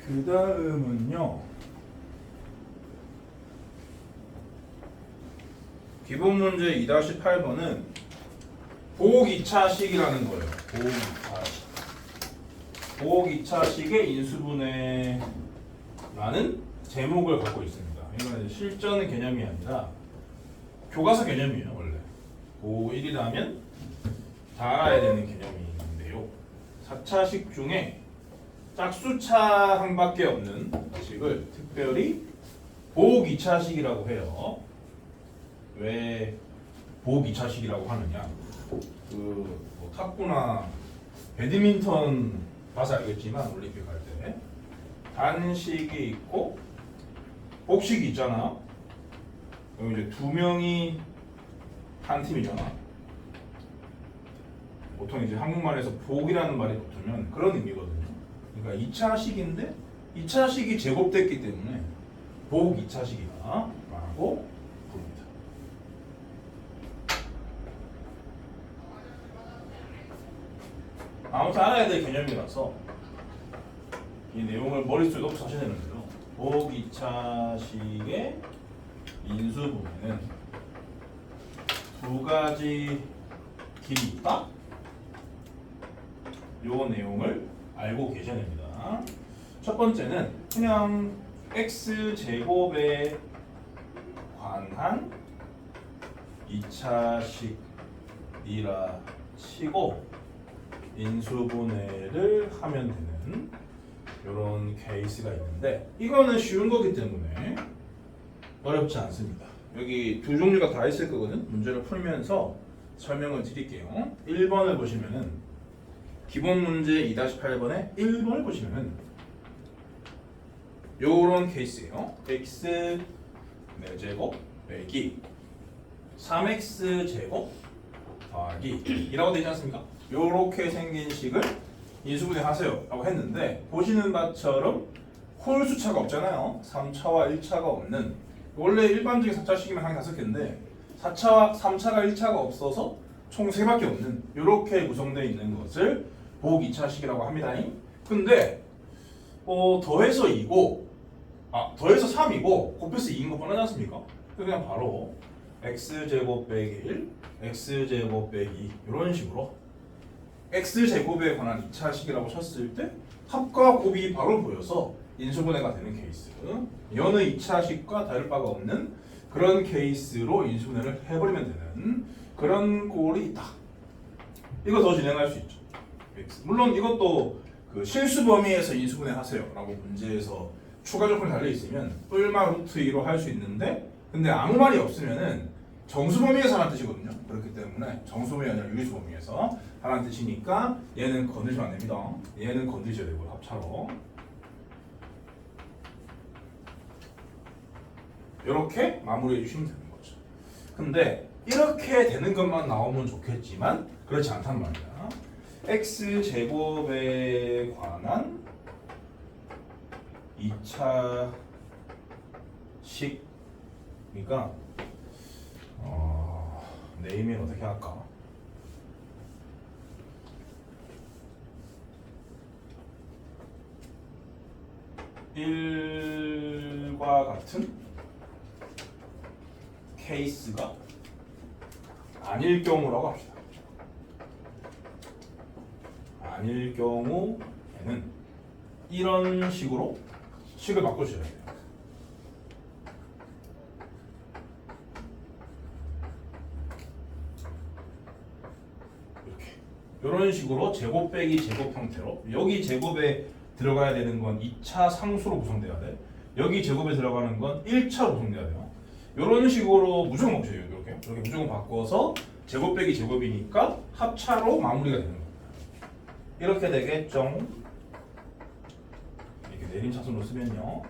그 다음은요. 기본 문제 2-8번은 보호 2차식이라는 거예요. 보호 2차식. 보호 2차식의 인수분해라는 제목을 갖고 있습니다. 이건 실전 개념이 아니라 교과서 개념이에요, 원래. 보호 1이라면 다 알아야 되는 개념이 있는데요. 4차식 중에 짝수차 한 밖에 없는 식을 특별히 보호 2차식이라고 해요. 왜 보호 2차식이라고 하느냐? 뭐 탁구나 배드민턴 봐서 알겠지만 올림픽 할 때 단식이 있고 복식이 있잖아. 그럼 이제 두 명이 한 팀이잖아. 보통 이제 한국말에서 복이라는 말이 붙으면 그런 의미거든요. 그러니까 2차식인데 2차식이 제곱됐기 때문에 복 2차식이다 라고 부릅니다. 아무튼 알아야 될 개념이라서 이 내용을 머릿속에 넣고 사셔야 되는데요. 복 2차식의 인수분해는 두 가지 길이 있다. 요 내용을 알고 계셔야 됩니다. 첫 번째는 그냥 x제곱에 관한 2차식이라 치고 인수분해를 하면 되는 이런 케이스가 있는데 이거는 쉬운 거기 때문에 어렵지 않습니다. 여기 두 종류가 다 있을 거거든. 문제를 풀면서 설명을 드릴게요. 1번을 보시면은 기본 문제 2-8번에 1번을 보시면은 요런 케이스예요. x 4제곱 빼기 3x제곱 더하기 이라고 되지 않습니까? 요렇게 생긴 식을 인수분해 하세요 라고 했는데 보시는 바처럼 홀수차가 없잖아요. 3차와 1차가 없는 원래 일반적인 4차식이면 한 5개인데 4차와 3차가 1차가 없어서 총 3밖에 없는 이렇게 구성되어 있는 것을 보호 2차식이라고 합니다. 근데 더해서 2고 더해서 3이고 곱해서 2인 거 뻔하지 않습니까? 그냥 바로 x제곱 빼기 1 x제곱 빼기 2 이런 식으로 x제곱에 관한 2차식이라고 쳤을 때 합과 곱이 바로 보여서 인수분해가 되는 케이스. 여느 2차식과 다를 바가 없는 그런 케이스로 인수분해를 해버리면 되는 그런 꼴이 있다. 이거 더 진행할 수 있죠. 물론 이것도 그 실수 범위에서 인수분해 하세요 라고 문제에서 추가 조건이 달려 있으면 얼마 루트 2로 할 수 있는데 근데 아무 말이 없으면은 정수 범위에서 하는 뜻이거든요. 그렇기 때문에 정수 범위 아니라 유리수 범위에서 하는 뜻이니까 얘는 건드리면 안 됩니다. 얘는 건드리셔야 되고요. 합차로 이렇게 마무리해 주시면 되는 거죠. 근데 이렇게 되는 것만 나오면 좋겠지만 그렇지 않단 말이야. x제곱에 관한 2차식이니까 네이밍 어떻게 할까? 일과 같은 케이스가 아닐 경우라고 합시다. 아닐 경우에는 이런 식으로 식을 바꿔주셔야 돼요. 이렇게 이런 식으로 제곱 빼기 제곱 형태로 여기 제곱에 들어가야 되는 건 2차 상수로 구성돼야 돼. 여기 제곱에 들어가는 건 1차로 구성돼야 돼요. 이런 식으로 무조건 없어요. 이렇게 무조건 바꿔서 제곱 빼기 제곱이니까 합차로 마무리가 되는 겁니다. 이렇게 되겠죠. 이렇게 내림차순으로 쓰면요.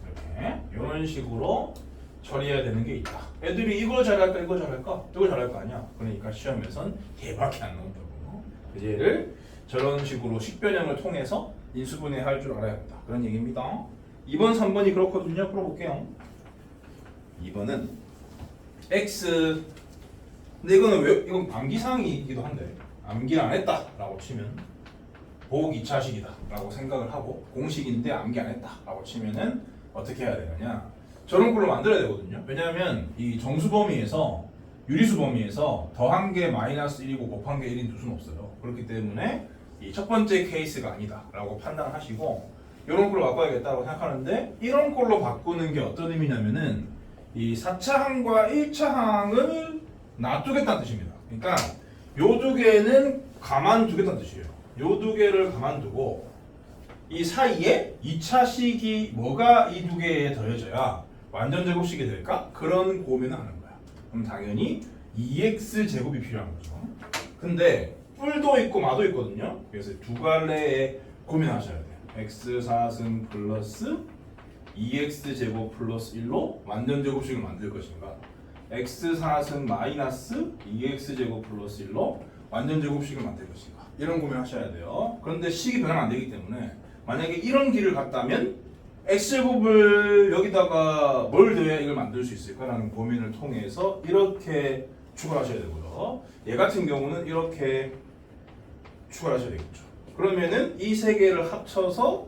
이렇게 이런 식으로 처리해야 되는 게 있다. 애들이 이걸 잘할까 이걸 잘할까 이걸 잘할 거 아니야. 그러니까 시험에선 개밖에 안 나온다고. 얘를 저런 식으로 식변형을 통해서 인수분해할 줄 알아야 합니다. 그런 얘기입니다. 2번, 3번이 그렇거든요. 풀어볼게요. 2번은 x 근데 이거는 왜 이건 암기사항이기도 한데 암기를 안 했다라고 치면 보호 2차식이다 라고 생각을 하고 공식인데 암기 안 했다 라고 치면은 어떻게 해야 되느냐, 저런 걸로 만들어야 되거든요. 왜냐하면 이 정수 범위에서 유리수 범위에서 더한 게 마이너스 1이고 곱한 게 1인 두 수는 없어요. 그렇기 때문에 이 첫 번째 케이스가 아니다 라고 판단하시고 이런 걸로 바꿔야겠다고 생각하는데, 이런 걸로 바꾸는 게 어떤 의미냐면은 이 4차 항과 1차 항을 놔두겠다는 뜻입니다. 그러니까 요 두 개는 가만두겠다는 뜻이에요. 요 두 개를 가만두고 이 사이에 2차식이 뭐가 이 두 개에 더해져야 완전 제곱식이 될까? 그런 고민을 하는 거야. 그럼 당연히 2x 제곱이 필요한 거죠. 근데 뿔도 있고 마도 있거든요. 그래서 두 갈래에 고민하셔야 돼요. x 4승 플러스 2x 제곱 플러스 1로 완전 제곱식을 만들 것인가, x 4승 마이너스 2x 제곱 플러스 1로 완전 제곱식을 만들 것인가, 이런 고민하셔야 돼요. 그런데 식이 변하면 안 되기 때문에 만약에 이런 길을 갔다면 x제곱을 여기다가 뭘 더해야 이걸 만들 수 있을까라는 고민을 통해서 이렇게 추가하셔야 되고요. 얘 같은 경우는 이렇게 추가하셔야 되겠죠. 그러면은 이 세 개를 합쳐서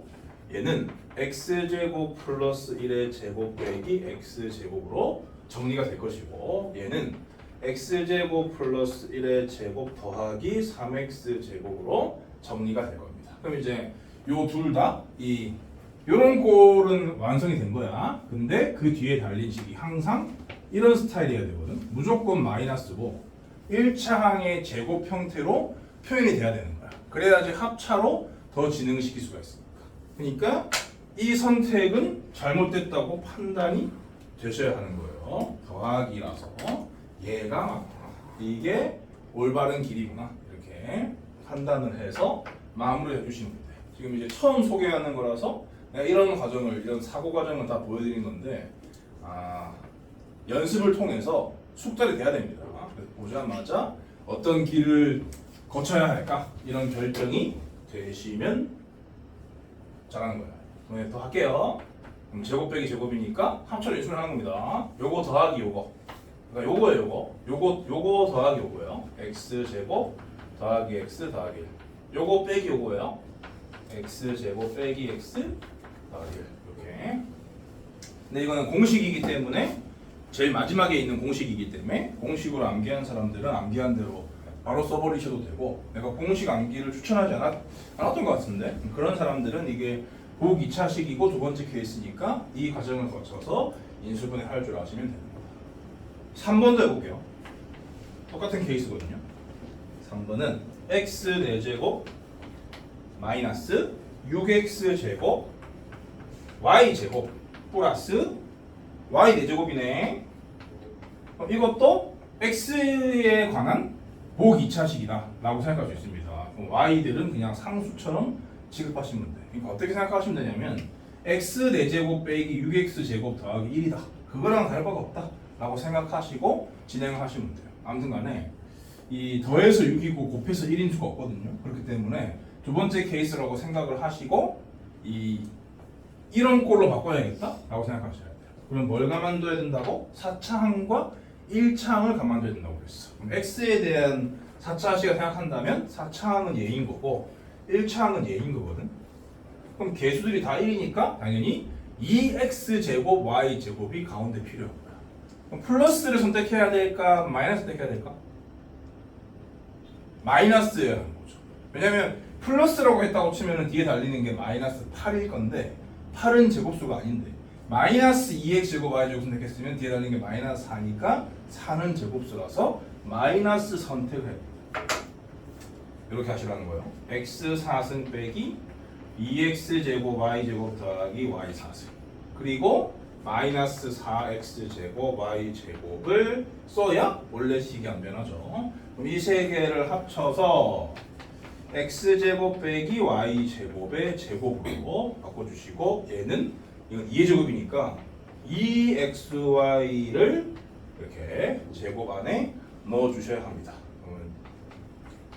얘는 x제곱 플러스 1의 제곱 빼기 x제곱으로 정리가 될 것이고, 얘는 x제곱 플러스 1의 제곱 더하기 3x제곱으로 정리가 될 겁니다. 그럼 이제 요 둘 다 이 요런 꼴은 완성이 된 거야. 근데 그 뒤에 달린 식이 항상 이런 스타일이어야 되거든. 무조건 마이너스고 1차 항의 제곱 형태로 표현이 돼야 되는 거야. 그래야지 합차로 더 진행시킬 수가 있으니까. 그러니까 이 선택은 잘못됐다고 판단이 되셔야 하는 거예요. 더하기라서 얘가 맞구나, 이게 올바른 길이구나, 이렇게 판단을 해서 마무리해 주시면 돼요. 지금 이제 처음 소개하는 거라서 내가 이런 과정을, 이런 사고 과정을 다 보여드린 건데, 연습을 통해서 숙달이 돼야 됩니다. 그래서 보자마자 어떤 길을 거쳐야 할까, 이런 결정이 되시면 잘하는 거예요. 그럼 더 할게요. 그럼 제곱 빼기 제곱이니까 합차를 인수를 하는 겁니다. 요거 더하기 요거, 그러니까 요거예요. 요거 더하기 요거예요. x 제곱 더하기 x 더하기 1. 요거 빼기 요거예요. x 제곱 빼기 x 더하기 1. 이렇게. 근데 이거는 공식이기 때문에, 제일 마지막에 있는 공식이기 때문에 공식으로 암기한 사람들은 암기한 대로 바로 써버리셔도 되고, 내가 공식 암기를 추천하지 않았던 것 같은데, 그런 사람들은 이게 복 2차식이고 두 번째 케이스니까 이 과정을 거쳐서 인수분해 할 줄 아시면 됩니다. 3번도 해볼게요. 똑같은 케이스거든요. 3번은 x 4제곱 마이너스 6x 제곱 y 제곱 플러스 y 4제곱이네. 이것도 x에 관한 복 2차식이다 라고 생각할 수 있습니다. 그럼 y들은 그냥 상수처럼 취급하시면 돼. 그러니까 어떻게 생각하시면 되냐면 x 4제곱 빼기 6x 제곱 더하기 1이다, 그거랑 다를 바가 없다 라고 생각하시고 진행을 하시면 돼요. 아무튼 간에 이 더해서 6이고 곱해서 1인 수가 없거든요. 그렇기 때문에 두 번째 케이스라고 생각을 하시고 이런 꼴로 바꿔야겠다 라고 생각하셔야 돼요. 그럼 뭘 가만둬야 된다고? 4차 항과 1차 항을 가만둬야 된다고 그랬어. 그럼 x에 대한 4차 항을 생각한다면 4차 항은 얘인 거고 1차 항은 얘인 거거든. 그럼 개수들이 다 1이니까 당연히 2x 제곱 y 제곱이 가운데 필요한 거야. 그럼 플러스를 선택해야 될까, 마이너스 선택해야 될까? 마이너스여야 하는 거죠. 왜냐면 플러스라고 했다고 치면 뒤에 달리는 게 마이너스 8일 건데 8은 제곱수가 아닌데, 마이너스 2x 제곱 y 제곱 선택했으면 뒤에 달리는 게 마이너스 4니까 4는 제곱수라서 마이너스 선택을 해야 됩니다. 이렇게 하시라는 거예요. x 4승 빼기 2x 제곱 y 제곱 더하기 y 4승, 그리고 마이너스 4x 제곱 y 제곱을 써야 원래 식이 안 변하죠. 그럼 이 세 개를 합쳐서 x 제곱 빼기 y 제곱의 제곱으로 바꿔주시고, 얘는 이건 2의 제곱이니까 2xy를 이렇게 제곱 안에 넣어주셔야 합니다. 그러면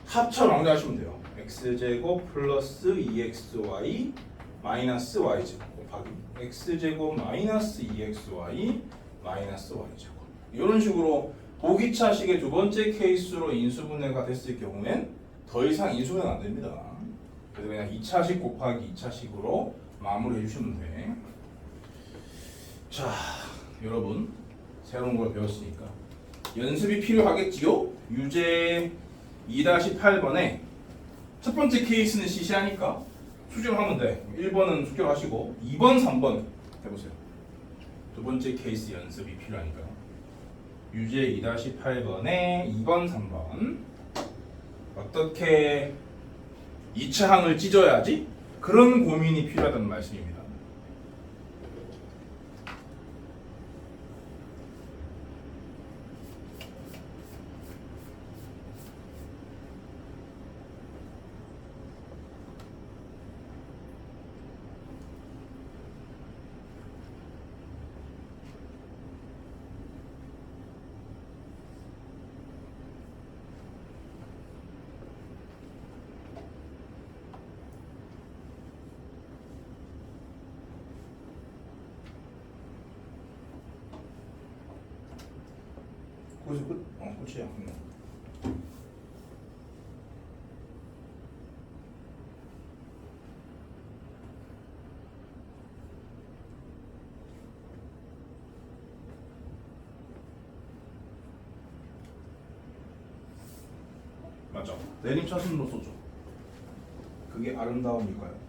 합쳐 나누하시면 돼요. x제곱 플러스 2xy 마이너스 y제곱 곱하기 x제곱 마이너스 2xy 마이너스 y제곱. 이런 식으로 보기차식의 두 번째 케이스로 인수분해가 됐을 경우엔 더 이상 인수분해가 안 됩니다. 그래서 그냥 2차식 곱하기 2차식으로 마무리해 주시면 돼. 자, 여러분 새로운 걸 배웠으니까 연습이 필요하겠지요? 유제 2-8번에 첫 번째 케이스는 시시하니까 숙제하면 돼. 1번은 숙제하시고 2번, 3번 해보세요. 두 번째 케이스 연습이 필요하니까 유제 2-8번에 2번, 3번 어떻게 2차 항을 찢어야지? 그런 고민이 필요하다는 말씀입니다. 거기서 끝? 끝이야. 맞죠? 내림차순으로 쏘죠. 그게 아름다움일까요?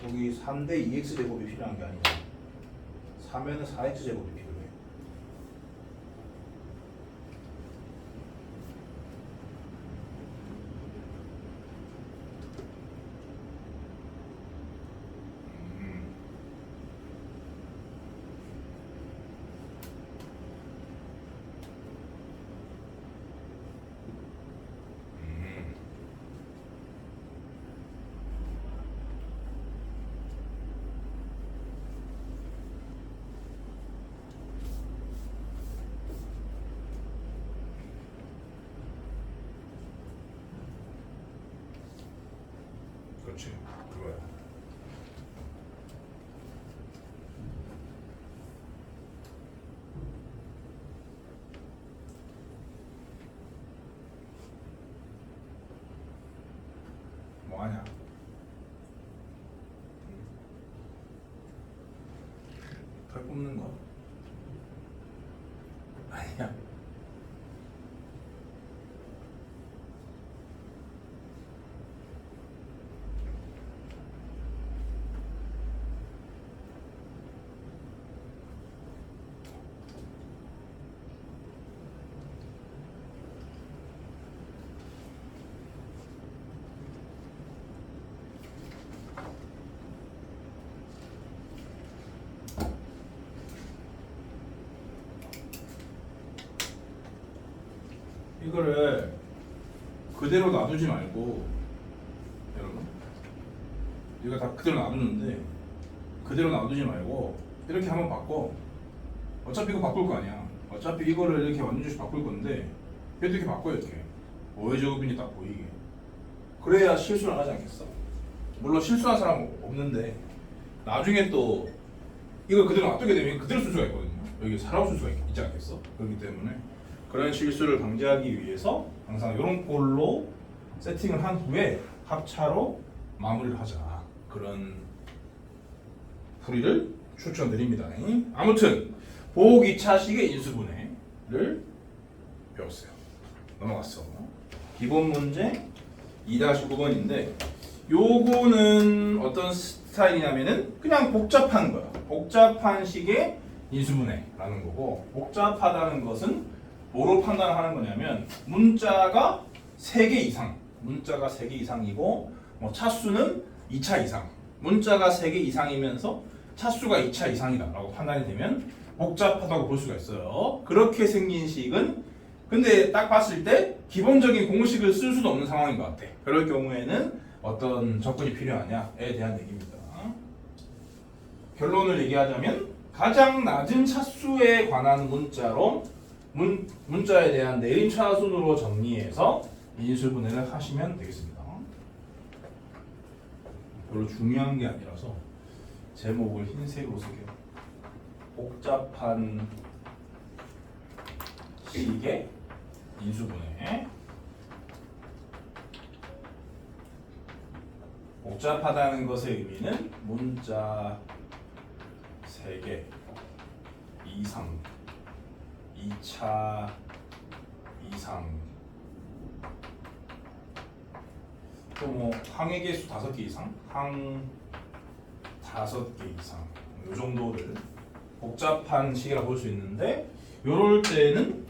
거기 3대 2x 제곱이 필요한 게 아니고 3에는 4x 제곱이 필요해. 그렇지, 그거야. 뭐하냐? 털 뽑는 거? 아니야. 이거를 그대로 놔두지 말고, 여러분, 이거 다 그대로 놔두는데 그대로 놔두지 말고 이렇게 한번 바꿔. 어차피 이거 바꿀 거 아니야. 어차피 이거를 이렇게 완전히 바꿀 건데 그래도 이렇게 바꿔요. 이렇게 오해 제곱인지 딱 보이게. 그래야 실수를 안 하지 않겠어. 물론 실수한 사람 없는데 나중에 또 이걸 그대로 놔두게 되면 그대로 쓸 수가 있거든요. 여기 살아올 수가 있지 않겠어. 그렇기 때문에 그런 실수를 방지하기 위해서 항상 이런 꼴로 세팅을 한 후에 합차로 마무리를 하자. 그런 풀이를 추천드립니다. 아무튼 보호 2차식의 인수분해를 배웠어요. 넘어갔어. 기본 문제 2-9번인데 요거는 어떤 스타일이냐면은 그냥 복잡한 거야. 복잡한 식의 인수분해라는 거고, 복잡하다는 것은 뭐로 판단하는 거냐면 문자가 3개 이상, 문자가 3개 이상이고 뭐 차수는 2차 이상, 문자가 3개 이상이면서 차수가 2차 이상이다라고 판단이 되면 복잡하다고 볼 수가 있어요. 그렇게 생긴 식은 근데 딱 봤을 때 기본적인 공식을 쓸 수도 없는 상황인 것 같아. 그럴 경우에는 어떤 접근이 필요하냐에 대한 얘기입니다. 결론을 얘기하자면 가장 낮은 차수에 관한 문자로 문자에 대한 내림차순으로 정리해서 인수분해를 하시면 되겠습니다. 별로 중요한 게 아니라서 제목을 흰색으로 쓸게요. 복잡한 식의 인수분해. 복잡하다는 것의 의미는 문자 3개 이상, 2차 이상, 또 뭐 항의 개수 5개 이상, 항 5개 이상, 이 정도를 복잡한 식이라고 볼 수 있는데, 요럴 때는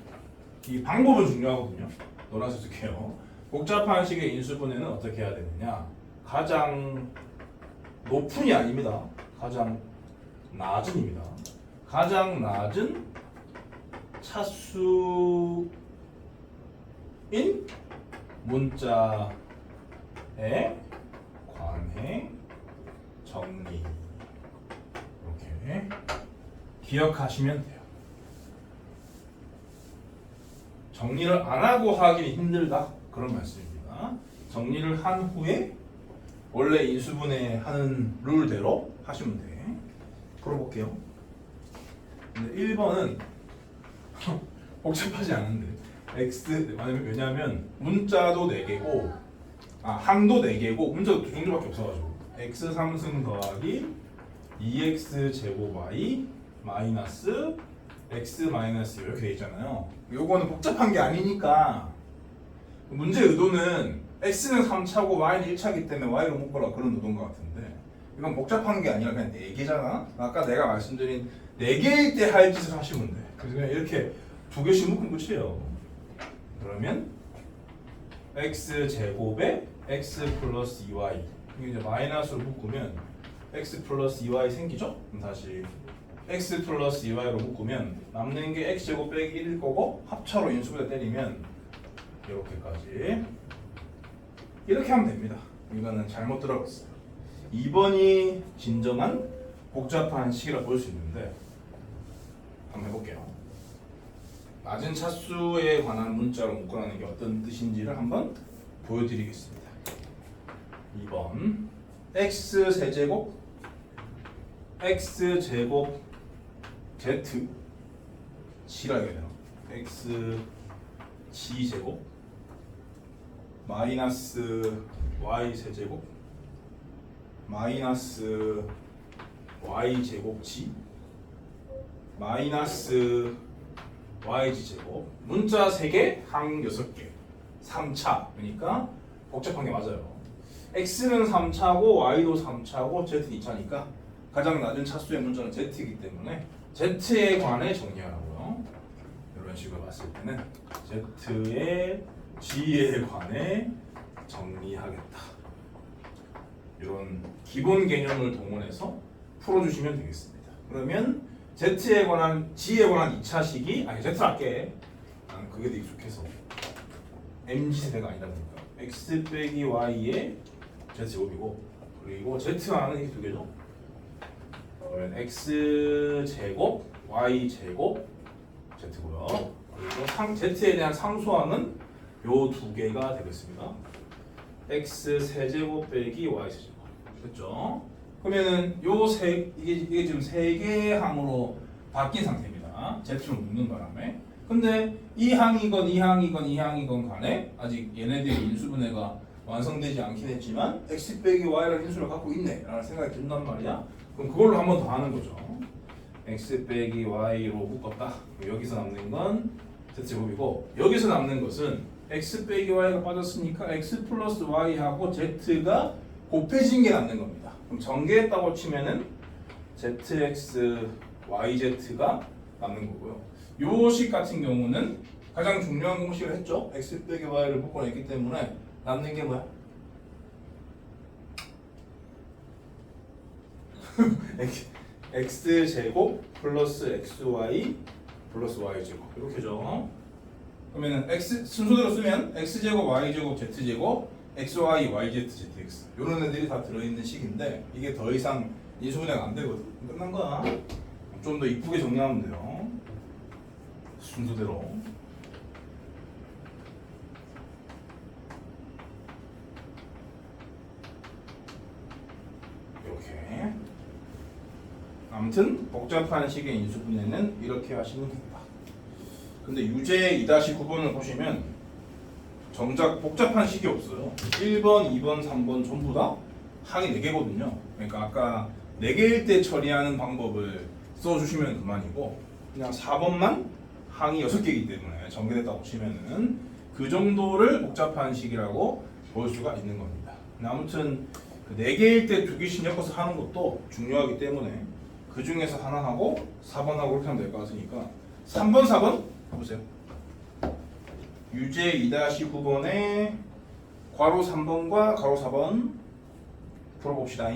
이 방법은 중요하거든요. 노란색 쓸게요. 복잡한 식의 인수분해는 어떻게 해야 되느냐? 가장 높은이 아닙니다. 가장 낮은입니다. 가장 낮은 차수인 문자에 관해 정리. 이렇게 기억하시면 돼요. 정리를 안 하고 하기 힘들다, 그런 말씀입니다. 정리를 한 후에 원래 인수분해 하는 룰대로 하시면 돼. 풀어볼게요. 근데 1번은 복잡하지 않은데 x, 왜냐면 문자도 4개고 항도 4개고 문자도 2종류밖에 없어가지고 x 3승 더하기 2x 제곱 y 마이너스 x 마이너스 이렇게 돼 있잖아요. 요거는 복잡한 게 아니니까, 문제 의도는 x는 3차고 y는 1차기 때문에 y로 묶어라, 그런 의도인 것 같은데, 이건 복잡한 게 아니라 그냥 4개잖아. 아까 내가 말씀드린 4개일 때 할 짓을 하시면 돼. 그래서 그냥 이렇게 2개씩 묶으면 끝이에요. 그러면 x 제곱에 x 플러스 2y, 이게 이제 마이너스로 묶으면 x 플러스 2y 생기죠? 그럼 다시 x 플러스 2y로 묶으면 남는 게 x 제곱 빼기 1일 거고, 합차로 인수분해 때리면 이렇게까지, 이렇게 하면 됩니다. 이거는 잘못 들어갔어요. 2번이 진정한 복잡한 식이라고 볼 수 있는데, 한번 해볼게요. 낮은 차수에 관한 문자로 묶어라는 게 어떤 뜻인지를 한번 보여드리겠습니다. 2번 x 세제곱 z C라 해야 되나? x G 제곱 마이너스 y 세제곱 마이너스 y 제곱 G 마이너스 yg 제곱, 문자 3개, 항 6개, 3차. 그러니까 복잡한 게 맞아요. x는 3차고 y도 3차고 z는 2차니까 가장 낮은 차수의 문자는 z이기 때문에 z에 관해 정리하라고요. 이런 식으로 봤을 때는 z의 g에 관해 정리하겠다. 이런 기본 개념을 동원해서 풀어주시면 되겠습니다. 그러면 z에 관한, g에 관한 2차식이, z 할게. 나는 그게 더 익숙해서. mg 세대가 아니다 보니까 x 빼기 y의 z 제곱이고, 그리고 z와는 이게 2개죠. 그러면 x 제곱 y 제곱 z고요. 그리고 z에 대한 상수항은 요 2개가 되겠습니다. x 세제곱 빼기 y 세제곱. 됐죠? 그러면은 이게 지금 3개 항으로 바뀐 상태입니다. z로 묶는 바람에. 근데 이 항이건 이 항이건 이 항이건 간에 아직 얘네들의 인수분해가 완성되지 않긴 했지만 x 빼기 y라는 인수를 갖고 있네 라는 생각이 든단 말이야. 그럼 그걸로 한 번 더 하는 거죠. x 빼기 y로 묶었다. 여기서 남는 건 z제곱이고, 여기서 남는 것은 x 빼기 y가 빠졌으니까 x 플러스 y하고 z가 곱해진 게 남는 겁니다. 그럼 전개했다고 치면은 zx yz가 남는 거고요. 요 식 같은 경우는 가장 중요한 공식을 했죠. x 빼기 y를 묶어냈기 때문에 남는 게 뭐야? x 제곱 플러스 xy 플러스 y 제곱 이렇게죠. 그러면은 x 순서대로 쓰면 x 제곱 y 제곱 z 제곱 xy yz zx 이런 애들이 다 들어있는 식인데, 이게 더 이상 인수분해가 안 되거든. 끝난 거야. 좀 더 이쁘게 정리하면 돼요. 순서대로. 이렇게. 아무튼 복잡한 식의 인수분해는 이렇게 하시면 된다. 근데 유제 2-9번을 보시면 정작 복잡한 식이 없어요. 1번, 2번, 3번 전부 다 항이 4개거든요. 그러니까 아까 4개일 때 처리하는 방법을 써주시면 그만이고 그냥 4번만 항이 6개이기 때문에 전개됐다고 치면은 그 정도를 복잡한 식이라고 볼 수가 있는 겁니다. 아무튼 4개일 때 2개씩 엮어서 하는 것도 중요하기 때문에 그 중에서 하나 하고 4번하고 그렇게 하면 될 것 같으니까 3번, 4번 보세요. 유제 2-9번에 괄호 3번과 괄호 4번 풀어봅시다.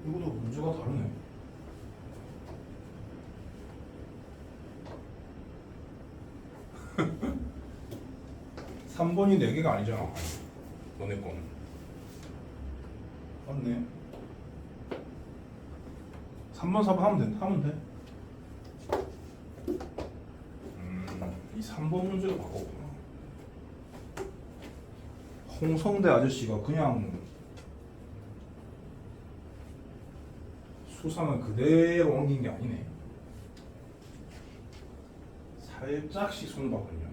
이거도 문제가 다르네. 삼 번이 4개가 아니잖아. 너네 거는. 맞네. 3번, 4번 하면 돼. 이 3번 문제가 바꿨구나. 홍성대 아저씨가 그냥 수상을 그대로 옮긴 게 아니네. 살짝씩 손을 봤군요.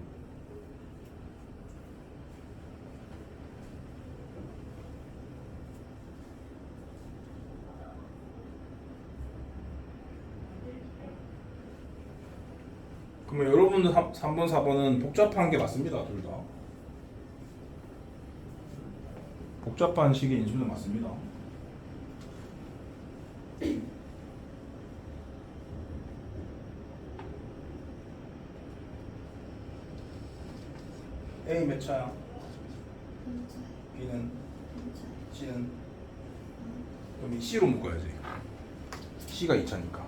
그러면 여러분들 3번, 4번은 복잡한 게 맞습니다. 둘 다. 복잡한 식의 인수는 맞습니다. A 몇 차야? B는? C는? 그럼 이 C로 묶어야지. C가 2차니까.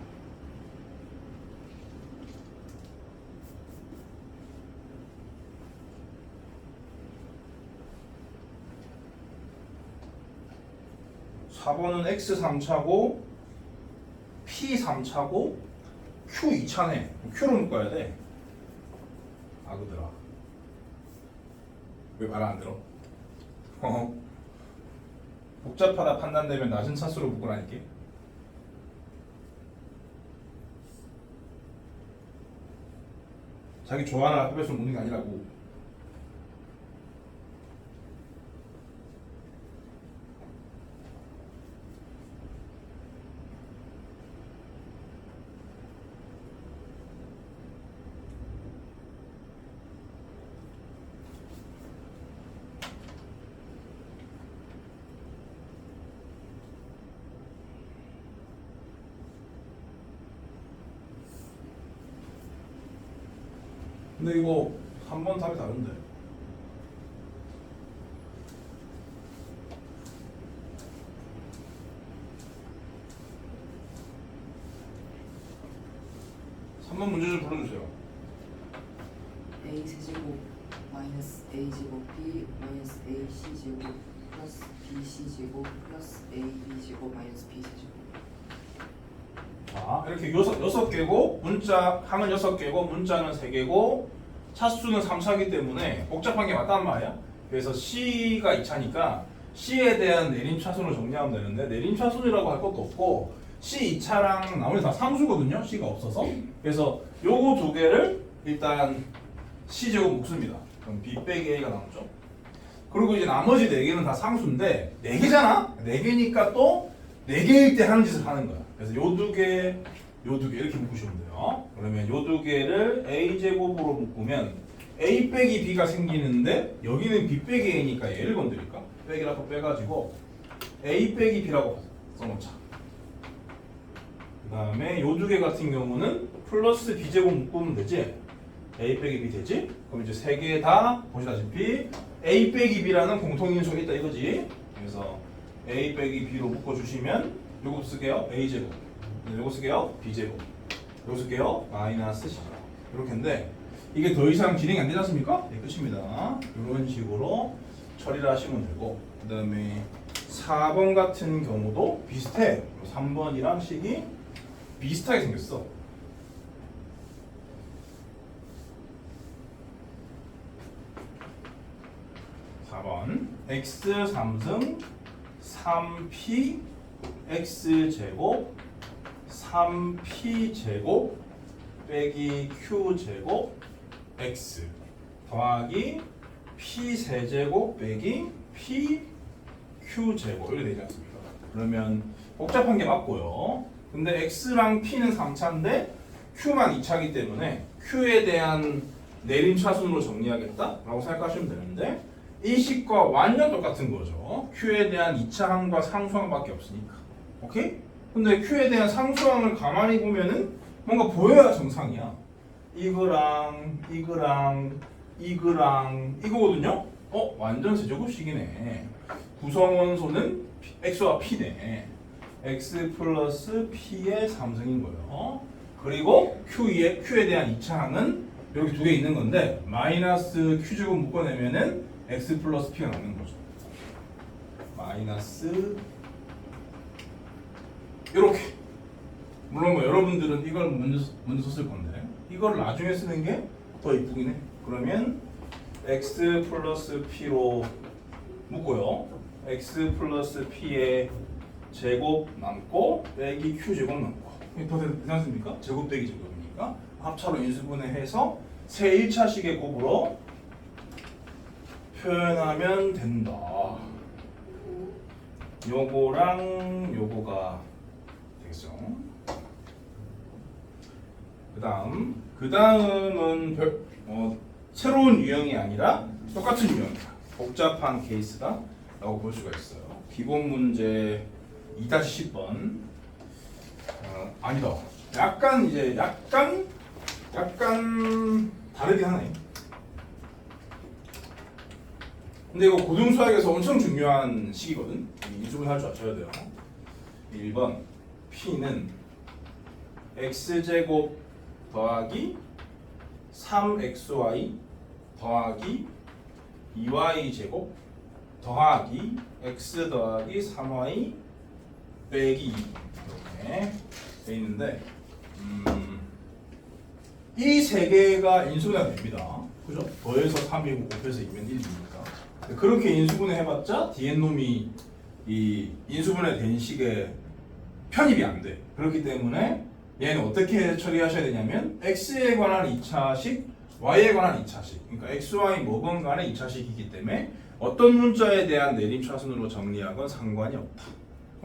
(4번은) X 3차고 P 3차고 Q 2차네. Q로 묶어야 돼. 아그들아. 왜 말 안 들어? 복잡하다 판단되면 낮은 차수로 묶으라니까. 자기 좋아하는 알파벳으로 묶는 게 아니라고. 근데 이거 3번 답이 다른데. (3번) 문제 좀 불러주세요. a 세제곱 마이너스 a 제곱 b 마이너스 a c 제곱 플러스 b c 제곱 플러스 a b 제곱 마이너스 b 세제곱. 자, 이렇게 여섯 개고 문자 항은 6개고 문자는 3개고 차수는 3차이기 때문에 복잡한 게 맞단 말이야. 그래서 C가 2차니까 C에 대한 내림 차순을 정리하면 되는데 내림 차순이라고 할 것도 없고 C 2차랑 나머지 다 상수거든요. C가 없어서. 그래서 요거 2개를 일단 C 제곱 묶습니다. 그럼 B 빼기 A가 나오죠. 그리고 이제 나머지 4개는 다 상수인데 4개잖아. 4개니까 또 4개일 때 하는 짓을 하는 거야. 그래서 요 2개, 요 2개 이렇게 묶으시면 돼요. 그러면 요 2개를 A 제곱으로 묶으면 a 빼기 b가 생기는데 여기는 b 빼기 a니까 얘를 건드릴까? 빼기라고 빼가지고 a 빼기 b라고 써놓자. 그 다음에 요 두 개 같은 경우는 플러스 b제곱 묶으면 되지? a 빼기 b 되지? 그럼 이제 세 개 다 보시다시피 a 빼기 b라는 공통인수가 있다 이거지. 그래서 a 빼기 b로 묶어주시면 요거 쓸게요. a제곱. 요거 쓸게요. b제곱. 요거 쓸게요. 마이너스 c. 이렇게인데 이게 더 이상 진행이 안 되지 않습니까? 네, 끝입니다. 이런 식으로 처리를 하시면 되고, 그 다음에 4번 같은 경우도 비슷해. 3번이랑 식이 비슷하게 생겼어. x 3승 3p x제곱 3p제곱 빼기 q제곱 x 더하기 p세제곱 빼기 pq제곱 이렇게 되지 않습니까? 그러면 복잡한 게 맞고요. 근데 x랑 p는 3차인데 q만 2차이기 때문에 q에 대한 내림차순으로 정리하겠다라고 생각하시면 되는데 이 식과 완전 똑같은 거죠. q에 대한 2차항과 상수항밖에 없으니까. 오케이? 근데 q에 대한 상수항을 가만히 보면은 뭔가 보여야 정상이야. 이거랑 이거거든요. 완전 세제곱식이네. 구성원소는 x와 p네. x 플러스 p의 3승인 거예요. 그리고 q에 대한 2차항은 여기 두 개 있는 건데 마이너스 q제곱 묶어내면은 x 플러스 p가 남는 거죠. 마이너스 이렇게. 물론 뭐 여러분들은 이걸 먼저 썼을 건데 이걸 나중에 쓰는 게 더 이쁘긴 해. 그러면 x 플러스 p로 묶고요. x 플러스 p의 제곱 남고 빼기 q제곱 남고 더 되지 않습니까? 제곱 빼기 제곱이니까 합차로 인수분해해서 새 1차식의 곱으로 표현하면 된다. 요거랑 요거가 되겠죠. 그 다음은 새로운 유형이 아니라 똑같은 유형이다. 복잡한 케이스다 라고 볼 수가 있어요. 기본 문제 2-10번 아니다. 약간 다르긴 하네. 근데 이거 고등수학에서 엄청 중요한 식이거든. 인수분 할 줄 아셔야 돼요. 1번 P는 x제곱 더하기 3xy 더하기 2y제곱 더하기 x 더하기 3y 빼기 2 이렇게 돼 있는데 이 세 개가 인수분해가 됩니다. 그죠? 더해서 3이고 곱해서 2면 1이니까 그렇게 인수분해 해봤자 뒤에 놈이 이 인수분해 된 식에 편입이 안 돼. 그렇기 때문에 얘는 어떻게 처리하셔야 되냐면 x에 관한 2차식, y에 관한 2차식. 그러니까 x, y 뭐건 간에 2차식이기 때문에 어떤 문자에 대한 내림차순으로 정리하건 상관이 없다.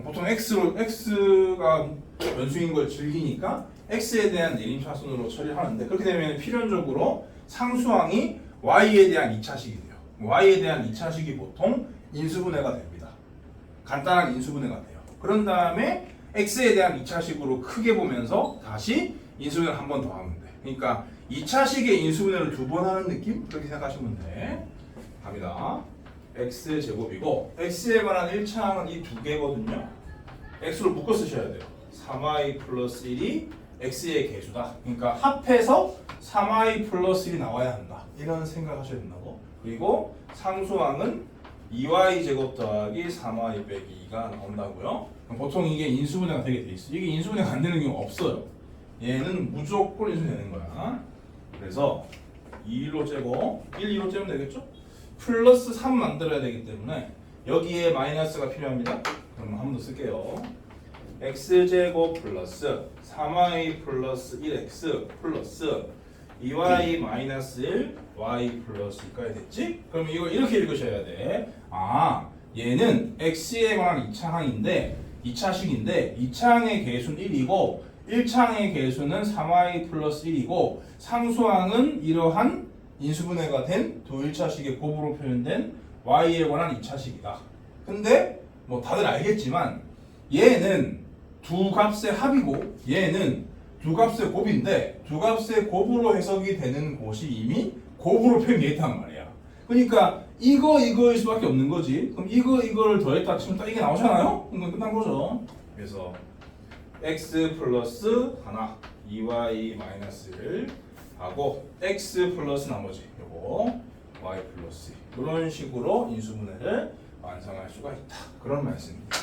보통 x가 변수인 걸 즐기니까 x에 대한 내림차순으로 처리하는데 그렇게 되면 필연적으로 상수항이 y에 대한 2차식이 돼요. y에 대한 2차식이 보통 인수분해가 됩니다. 간단한 인수분해가 돼요. 그런 다음에 x에 대한 2차식으로 크게 보면서 다시 인수분해를 한 번 더 하면 돼. 그러니까 2차식의 인수분해를 두 번 하는 느낌? 그렇게 생각하시면 돼. 갑니다. x제곱이고 x에 관한 1차항은 이 두 개거든요. x로 묶어 쓰셔야 돼요. 3y 플러스 1이 x의 개수다. 그러니까 합해서 3y 플러스 1이 나와야 한다. 이런 생각하셔야 된다고. 그리고 상수항은 2y 제곱 더하기 3y 빼기 2가 나온다고요. 보통 이게 인수분해가 되게 돼 있어. 이게 인수분해가 안 되는 경우 없어요. 얘는 무조건 인수되는 거야. 그래서 2로 째고 1, 2로 째면 되겠죠? 플러스 3 만들어야 되기 때문에 여기에 마이너스가 필요합니다. 그럼 한 번 더 쓸게요. x제곱 플러스 3y 플러스 1x 플러스 2y 마이너스 1 y 플러스 2까지 됐지? 그럼 이걸 이렇게 읽으셔야 돼. 얘는 x에 관한 2차항인데 2차식인데 2차항의 개수는 1이고 1차항의 개수는 3y 플러스 1이고 상수항은 이러한 인수분해가 된 두 1차식의 곱으로 표현된 y에 관한 2차식이다. 근데 뭐 다들 알겠지만 얘는 두 값의 합이고 얘는 두 값의 곱인데 두 값의 곱으로 해석이 되는 곳이 이미 곱으로 표현이 있단 말이야. 그러니까 이거일 수밖에 없는 거지. 그럼 이거를 더했다 치면 딱 이게 나오잖아요. 그럼 끝난 거죠. 그래서 x 플러스 하나 2y 마이너스 1 하고 x 플러스 나머지 요거 y 플러스 이런 식으로 인수분해를 완성할 수가 있다. 그런 말씀입니다.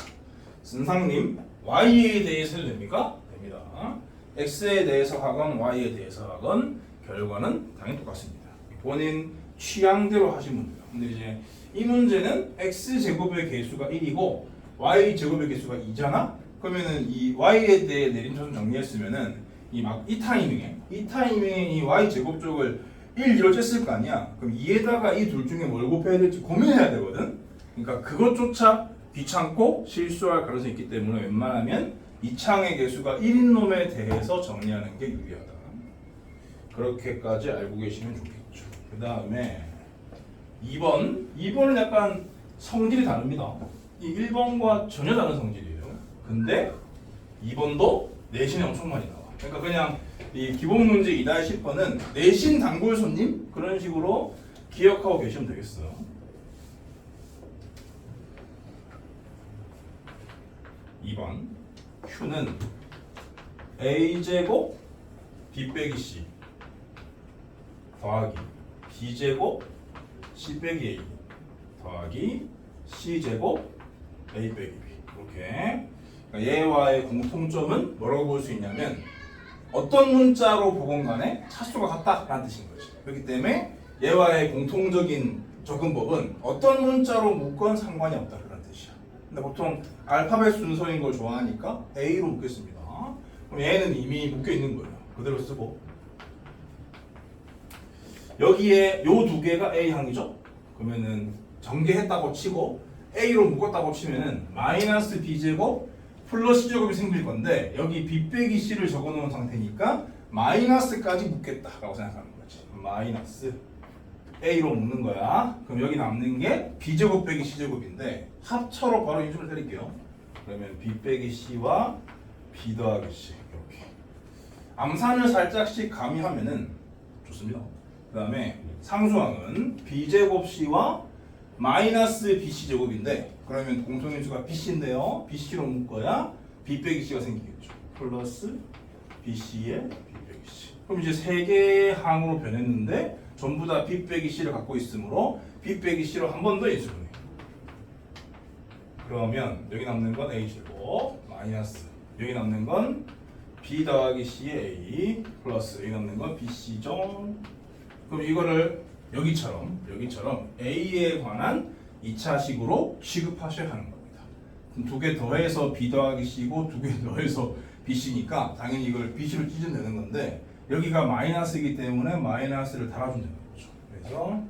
선상님 y에 대해서 해도 됩니까? 됩니다. x에 대해서 하건 y에 대해서 하건 결과는 당연히 똑같습니다. 본인 취향대로 하시면 돼요. 근데 이제 이 문제는 x 제곱의 개수가 1이고 y 제곱의 개수가 2잖아. 그러면은 이 y에 대해 내림차순 정리했으면은 이 타이밍에 이 y 제곱 쪽을 1, 2로 쬐을 거 아니야. 그럼 2에다가 이 둘 중에 뭘 곱해야 될지 고민해야 되거든. 그러니까 그것조차 귀찮고 실수할 가능성이 있기 때문에 웬만하면 이 창의 개수가 1인 놈에 대해서 정리하는 게 유리하다. 그렇게까지 알고 계시면 좋겠죠. 그 다음에 2번은 약간 성질이 다릅니다. 이 1번과 전혀 다른 성질이에요. 근데 2번도 내신이 엄청 많이 나와. 그러니까 그냥 이 기본 문제 2-10번은 내신 단골 손님 그런 식으로 기억하고 계시면 되겠어요. 2번 Q는 A제곱 B 빼기 C 더하기 B제곱 C 빼기 A 더하기 C제곱 A 빼기 B 이렇게 그러니까 얘와의 공통점은 뭐라고 볼 수 있냐면 어떤 문자로 보건 간에 차수가 같다라는 뜻인 거지. 그렇기 때문에 얘와의 공통적인 접근법은 어떤 문자로 묶건 상관이 없다 그런 뜻이야. 근데 보통 알파벳 순서인 걸 좋아하니까 A로 묶겠습니다. 그럼 얘는 이미 묶여 있는 거예요. 그대로 쓰고 여기에 요 두 개가 A 항이죠. 그러면은 전개했다고 치고 A로 묶었다고 치면은 마이너스 B제곱 플러스 제곱이 생길 건데 여기 B 빼기 C를 적어놓은 상태니까 마이너스까지 묶겠다라고 생각하는 거지. 마이너스 A로 묶는 거야. 그럼 여기 남는 게 B제곱 빼기 C제곱인데 합쳐로 바로 인수를 드릴게요. 그러면 B 빼기 C와 B 더하기 C 이렇게 암산을 살짝씩 가미하면은 좋습니다. 그 다음에 상수항은 B제곱 C와 마이너스 BC 제곱인데 그러면 공통인수가 BC인데요. BC로 묶어야 B 빼기 C가 생기겠죠. 플러스 BC에 B 빼기 C. 그럼 이제 세 개의 항으로 변했는데 전부 다 B 빼기 C를 갖고 있으므로 B 빼기 C로 한 번 더 인수분해. 그러면 여기 남는 건 A 제곱 마이너스 여기 남는 건 B 더하기 C의 A 플러스 여기 남는 건 BC죠. 그럼 이거를 여기처럼 A에 관한 2차식으로 취급하셔야 하는 겁니다. 두 개 더해서 B 더하기 C고 두 개 더해서 BC니까 당연히 이걸 BC로 찢어내는 건데 여기가 마이너스이기 때문에 마이너스를 달아준다는 거죠. 그래서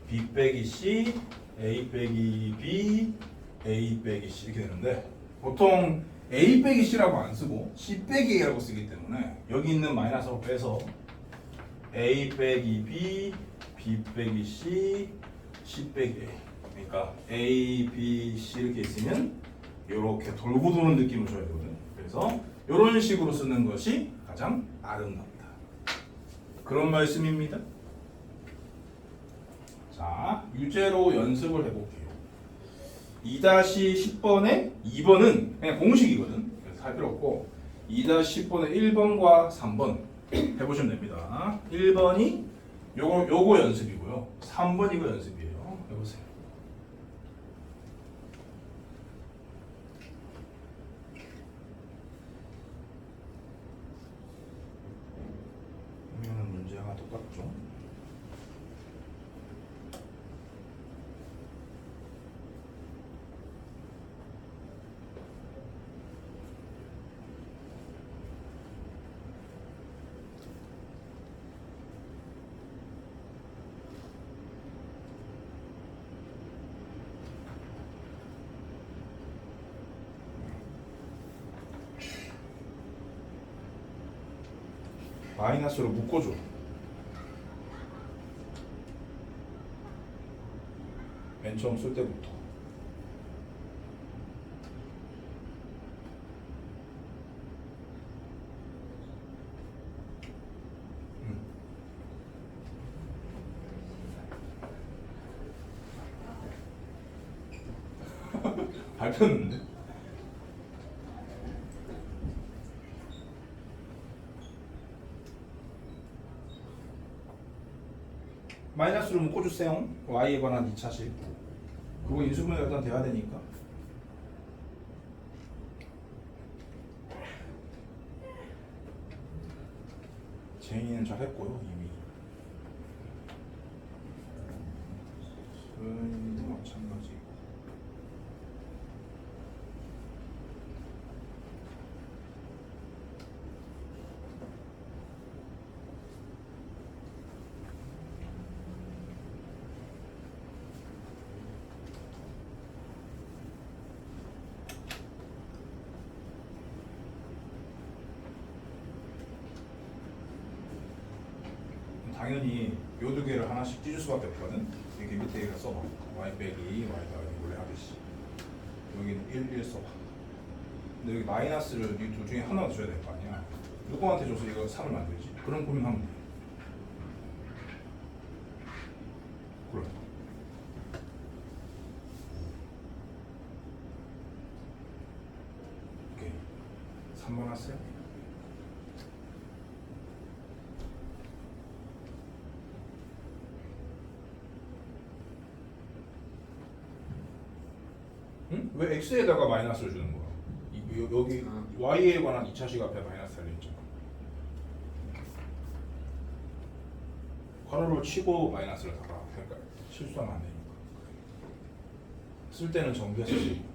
B 빼기 C, A 빼기 B, A 빼기 C 이렇게 되는데 보통 A 빼기 C라고 안 쓰고 C 빼기 A라고 쓰기 때문에 여기 있는 마이너스를 빼서 A 빼기 B, B 빼기 C, C 빼기 A. 그러니까 A, B, C 이렇게 있으면 이렇게 돌고 도는 느낌을 줘야 되거든요. 그래서 이런 식으로 쓰는 것이 가장 아름답다. 그런 말씀입니다. 자, 유제로 연습을 해볼게요. 2-10번에 2번은 그냥 공식이거든. 그래서 할 필요 없고 2-10번에 1번과 3번 해보시면 됩니다. 1번이 요거 연습이고요. 3번 이거 연습이에요. 해보세요. 그러면 문제가 똑같죠. 마이너스로 묶어줘. 맨 처음 쓸 때부터. 밟혔는데? 마이너스로 묶어주세요. y에 관한 2차식. 그거 인수분해가 일단 돼야 되니까. 제인이는 잘했고요 이미. 수인도 마찬가지고. 당연히 요 두 개를 하나씩 찢을 수밖에 없거든. 이렇게 밑에 써봐. y 빼기 y 더하기 원래 하듯이. 여기는 1 써봐. 근데 여기 마이너스를 이 둘 중에 하나만 줘야 될 거 아니야. 누구한테 줘서 이거 3을 만들지? 그런 고민하면 돼. 그래. 오케이. 3번 왔어요? 응? 왜 x에다가 마이너스를 주는 거야? 여기 y에 관한 2차식 앞에 마이너스 달려있잖아. 괄호를 치고 마이너스를 달아. 그러니까 실수하면 안 되니까. 쓸 때는 정비해서 쓰고.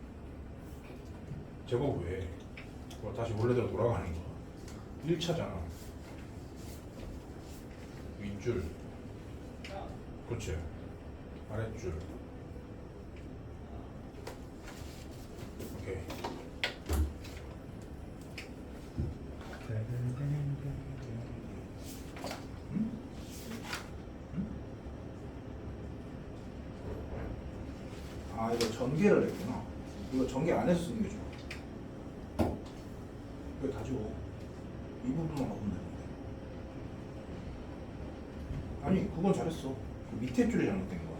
제곱 왜? 그걸 다시 원래대로 돌아가는 거야. 1차잖아. 윗줄. 그렇지. 아랫줄. 오케이. 응? 응? 아 이거 전개를 했구나. 이거 전개 안 해서 쓰는 게 좋아. 이거 다 지워. 이 부분만 바꾸면 되는데. 아니 그건 잘했어. 그 밑에 줄이 잘못된 거야.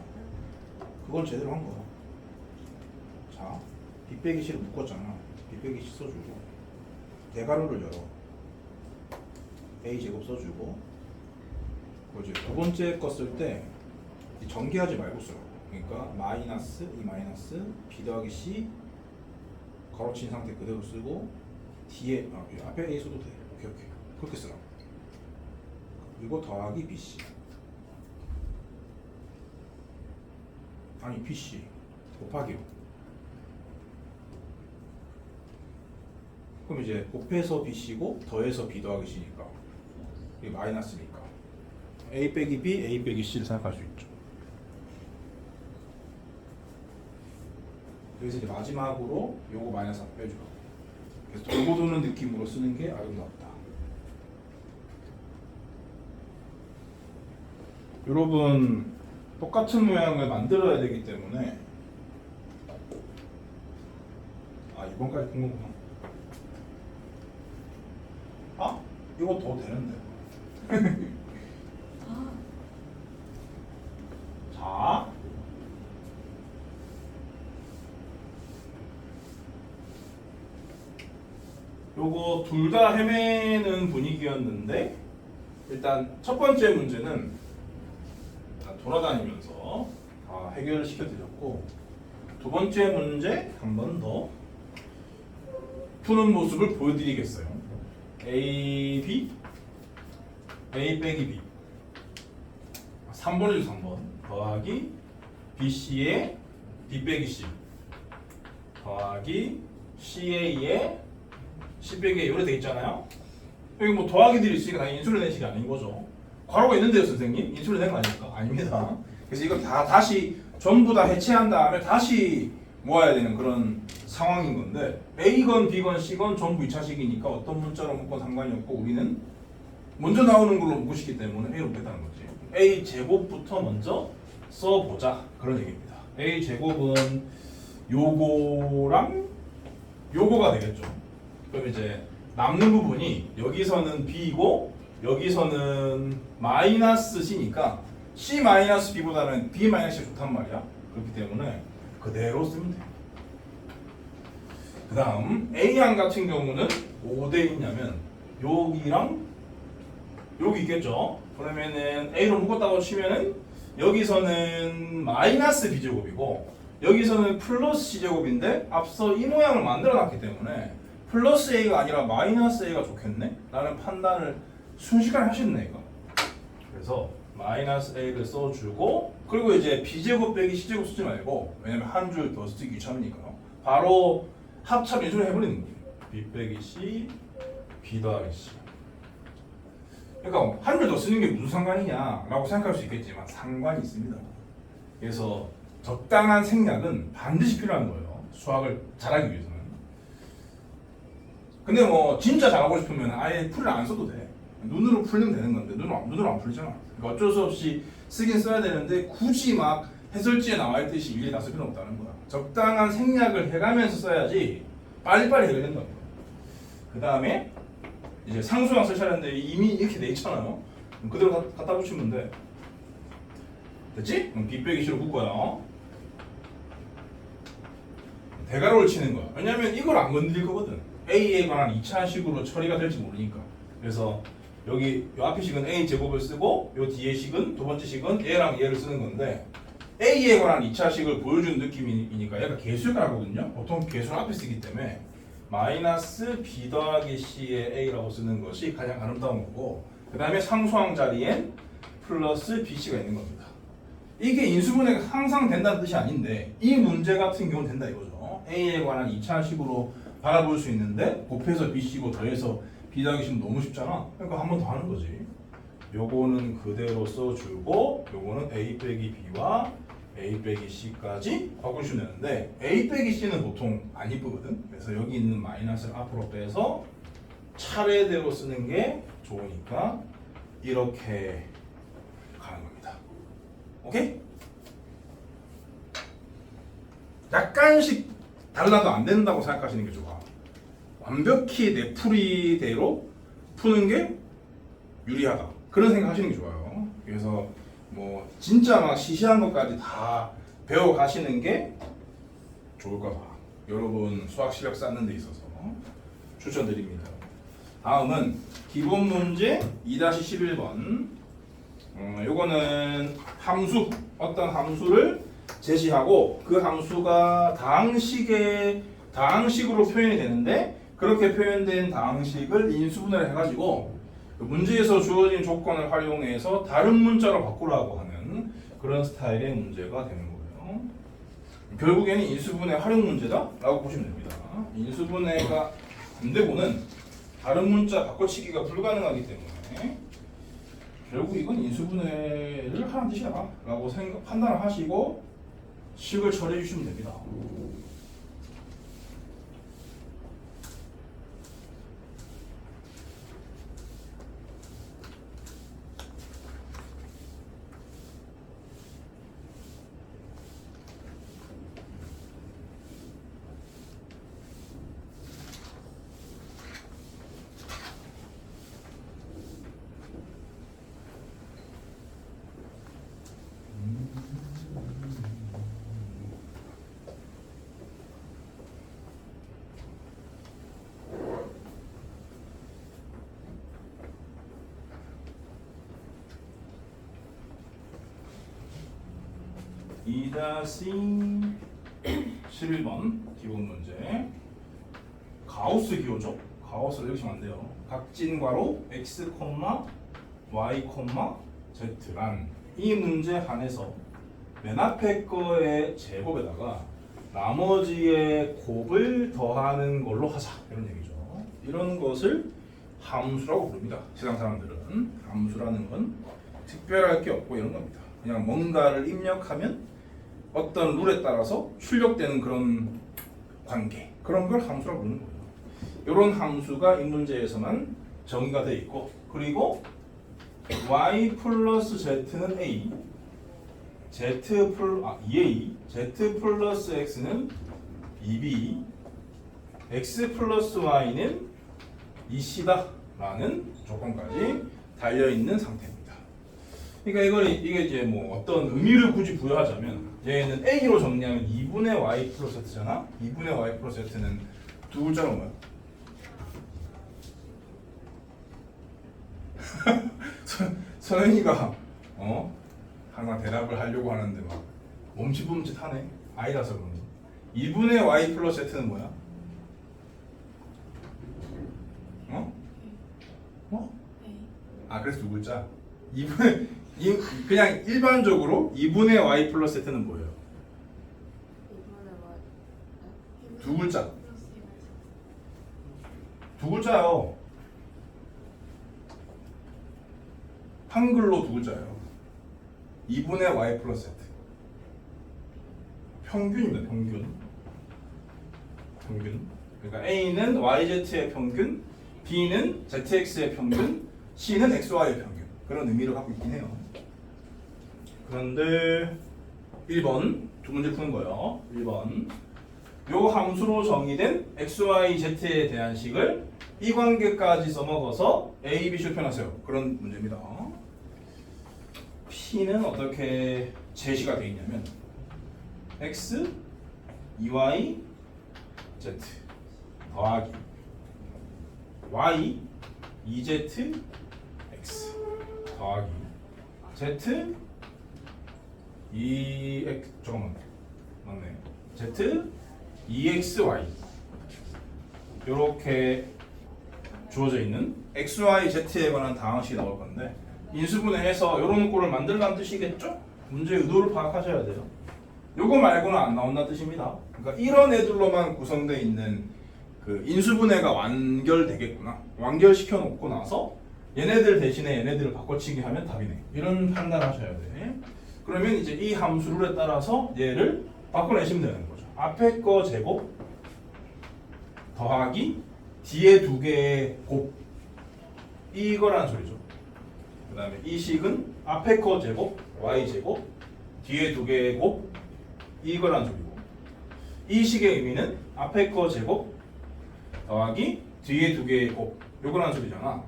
그건 제대로 한 거야. 자, b 빼기 c를 묶었잖아. b 빼기 c 써주고 대괄호를 열어. a 제곱 써주고. 이제 두 번째 거 쓸 때 전개하지 말고 써요. 그러니까 마이너스 이 마이너스 b 더하기 c 가로친 상태 그대로 쓰고 뒤에 앞에 a 써도 돼. 오케이 그렇게 쓰라고. 그리고 더하기 bc. 아니 bc 곱하기로. 그럼 이제 곱해서 bc고 더해서 b 더하기 c니까 이게 마이너스니까 a 빼기 b, a 빼기 c를 생각할 수 있죠. 그래서 이제 마지막으로 요거 마이너스 한 빼줘. 그래서 돌고 도는 느낌으로 쓰는 게 아름답다. 여러분 똑같은 모양을 만들어야 되기 때문에 이번까지 본 거구나. 이거 더 되는데. 자, 요거 둘 다 헤매는 분위기였는데 일단 첫 번째 문제는 돌아다니면서 해결을 시켜드렸고 두 번째 문제 한 번 더 푸는 모습을 보여드리겠어요. A, B, A 빼기 B 3번이죠 3번 더하기 BC의 B 빼기 C 더하기 CA의 C 빼기 A 이렇게 돼 있잖아요. 여기 뭐 더하기들이 있으니까 당연히 인수를 낸 식이 아닌 거죠. 괄호가 있는데요 선생님? 인수를 낸 거 아닙니까? 아닙니다. 그래서 이거 다시 전부 다 해체한 다음에 다시 모아야 되는 그런 상황인 건데 A건 B건 C건 전부 2차식이니까 어떤 문자로 묶건 상관이 없고 우리는 먼저 나오는 걸로 묶으시기 때문에 A로 묶겠다는 거지. A 제곱부터 먼저 써보자 그런 얘기입니다. a 제곱은 요거랑 요거가 되겠죠. 그럼 이제 남는 부분이 여기서는 b이고 여기서는 마이너스 c니까 c 마이너스 b보다는 b 마이너스 c가 좋단 말이야. 그렇기 때문에 그대로 쓰면 돼. 그 다음 A항 같은 경우는 어디에 있냐면 여기랑 여기 있겠죠. 그러면은 A로 묶었다고 치면은 여기서는 마이너스 B제곱이고 여기서는 플러스 C제곱인데 앞서 이 모양을 만들어 놨기 때문에 플러스 A가 아니라 마이너스 A가 좋겠네? 라는 판단을 순식간에 하셨네 이거. 그래서 마이너스 A를 써주고 그리고 이제 B제곱 빼기 C제곱 쓰지 말고 왜냐면 한 줄 더 쓰기 귀찮으니까요. 바로 합참 예술을 해버리는 거예요. B 빼기 C, B 더하기 C. 그러니까 한 줄 더 쓰는 게 무슨 상관이냐라고 생각할 수 있겠지만 상관이 있습니다. 그래서 적당한 생략은 반드시 필요한 거예요. 수학을 잘하기 위해서는. 근데 뭐 진짜 잘하고 싶으면 아예 풀을 안 써도 돼. 눈으로 풀면 되는 건데 눈으로 안 풀리잖아. 그러니까 어쩔 수 없이 쓰긴 써야 되는데 굳이 막 해설지에 나와 있듯이 일일이 다 쓸 필요는 없다는 거야. 적당한 생략을 해가면서 써야지 빨리빨리 해결된다는 거야. 그 다음에 이제 상수항 쓰셔야 하는데 이미 이렇게 돼 있잖아요. 그대로 갖다 붙이면 돼. 됐지? 그럼 B 빼기 C로 묶어요. 대괄호를 치는 거야. 왜냐면 이걸 안 건드릴 거거든. A에 관한 2차식으로 처리가 될지 모르니까. 그래서 여기 요 앞에 식은 A 제곱을 쓰고 요 뒤에 식은 두 번째 식은 얘랑 얘를 쓰는 건데 A에 관한 2차식을 보여주는 느낌이니까 얘가 개수를 하거든요. 보통 개수를 앞에 쓰기 때문에 마이너스 B 더하기 C의 A라고 쓰는 것이 가장 아름다운 거고 그 다음에 상수항 자리엔 플러스 BC가 있는 겁니다. 이게 인수분해가 항상 된다는 뜻이 아닌데 이 문제 같은 경우는 된다 이거죠. A에 관한 2차식으로 바라볼 수 있는데 곱해서 BC고 더해서 B 더하기 C는 너무 쉽잖아. 그러니까 한 번 더 하는 거지. 요거는 그대로 써주고 요거는 A 빼기 B와 A 빼기 C까지 바꾸시면 되는데 A 빼기 C는 보통 안 이쁘거든. 그래서 여기 있는 마이너스를 앞으로 빼서 차례대로 쓰는 게 좋으니까 이렇게 가는 겁니다. 오케이? 약간씩 달라도 안 된다고 생각하시는 게 좋아. 완벽히 내 풀이대로 푸는 게 유리하다. 그런 생각 하시는 게 좋아요. 그래서 뭐 진짜 막 시시한 것까지 다 배워 가시는 게 좋을까 봐. 여러분 수학 실력 쌓는 데 있어서 추천드립니다. 다음은 기본 문제 2-11번. 요거는 함수, 어떤 함수를 제시하고 그 함수가 다항식으로 표현이 되는데 그렇게 표현된 다항식을 인수분해를 해가지고 문제에서 주어진 조건을 활용해서 다른 문자로 바꾸라고 하는 그런 스타일의 문제가 되는 거예요. 결국에는 인수분해 활용 문제다라고 보시면 됩니다. 인수분해가 안 되고는 다른 문자 바꿔치기가 불가능하기 때문에 결국 이건 인수분해를 하는 뜻이다라고 판단을 하시고 식을 처리해 주시면 됩니다. 이다시 11번 기본 문제. 가우스 기호죠. 가우스를 이렇게 하면 안 돼요. 각진 괄호 x, y, z란 이 문제 한해서 맨 앞에 거의 제곱에다가 나머지의 곱을 더하는 걸로 하자 이런 얘기죠. 이런 것을 함수라고 부릅니다. 세상 사람들은 함수라는 건 특별할 게 없고 이런 겁니다. 그냥 뭔가를 입력하면 어떤 룰에 따라서 출력되는 그런 관계, 그런 걸 함수라고 부르는 거예요. 이런 함수가 이 문제에서만 정의가 되어 있고, 그리고 y 플러스 z는 a, z 플러스 x는 2b, x 플러스 y는 2c다 라는 조건까지 달려있는 상태입니다. 그러니까 이게 이제 뭐 어떤 의미를 굳이 부여하자면 얘는 a로 정리하면 2분의 y 플러스 z잖아. 2분의 y 플러스 z는 두 글자로 뭐야? 서연이가 항상 대답을 하려고 하는데 막 멈칫멈칫하네. 아이라서 그런지. 2분의 y 플러스 z는 뭐야? 그래서 두 글자. 2분의 그냥 일반적으로 2분의 y 플러스 z는 뭐예요? 두 글자. 두 글자요. 한글로 두 글자예요. 2분의 y 플러스 z. 평균입니다. 평균. 그러니까 a는 yz의 평균, b는 zx의 평균, c는 xy의 평균. 그런 의미를 갖고 있긴 해요. 그런데 1번 두 문제 푸는 거예요. 1번 요 함수로 정의된 xy, z에 대한 식을 이 관계까지 써먹어서 a, b, c로 표현하세요. 그런 문제입니다. p는 어떻게 제시가 되어 있냐면 x, 2y, z 더하기 y, 2z, x 더하기 z, 2x 잠깐만 맞네 z, 2xy 이렇게 주어져 있는 xy, z에 관한 다항식이 나올 건데 인수분해해서 이런 꼴을 만들라는 뜻이겠죠? 문제의 의도를 파악하셔야 돼요. 요거 말고는 안 나온다는 뜻입니다. 그러니까 이런 애들로만 구성되어 있는 그 인수분해가 완결되겠구나. 완결시켜 놓고 나서 얘네들 대신에 얘네들을 바꿔치기 하면 답이네. 이런 판단을 하셔야 돼. 그러면 이제 이 함수 룰에 따라서 얘를 바꿔내시면 되는 거죠. 앞에 거 제곱 더하기 뒤에 두 개의 곱 이거라는 소리죠. 그 다음에 이 식은 앞에 거 제곱 y제곱 뒤에 두 개의 곱 이거라는 소리고 이 식의 의미는 앞에 거 제곱 더하기 뒤에 두 개의 곱 요거라는 소리잖아.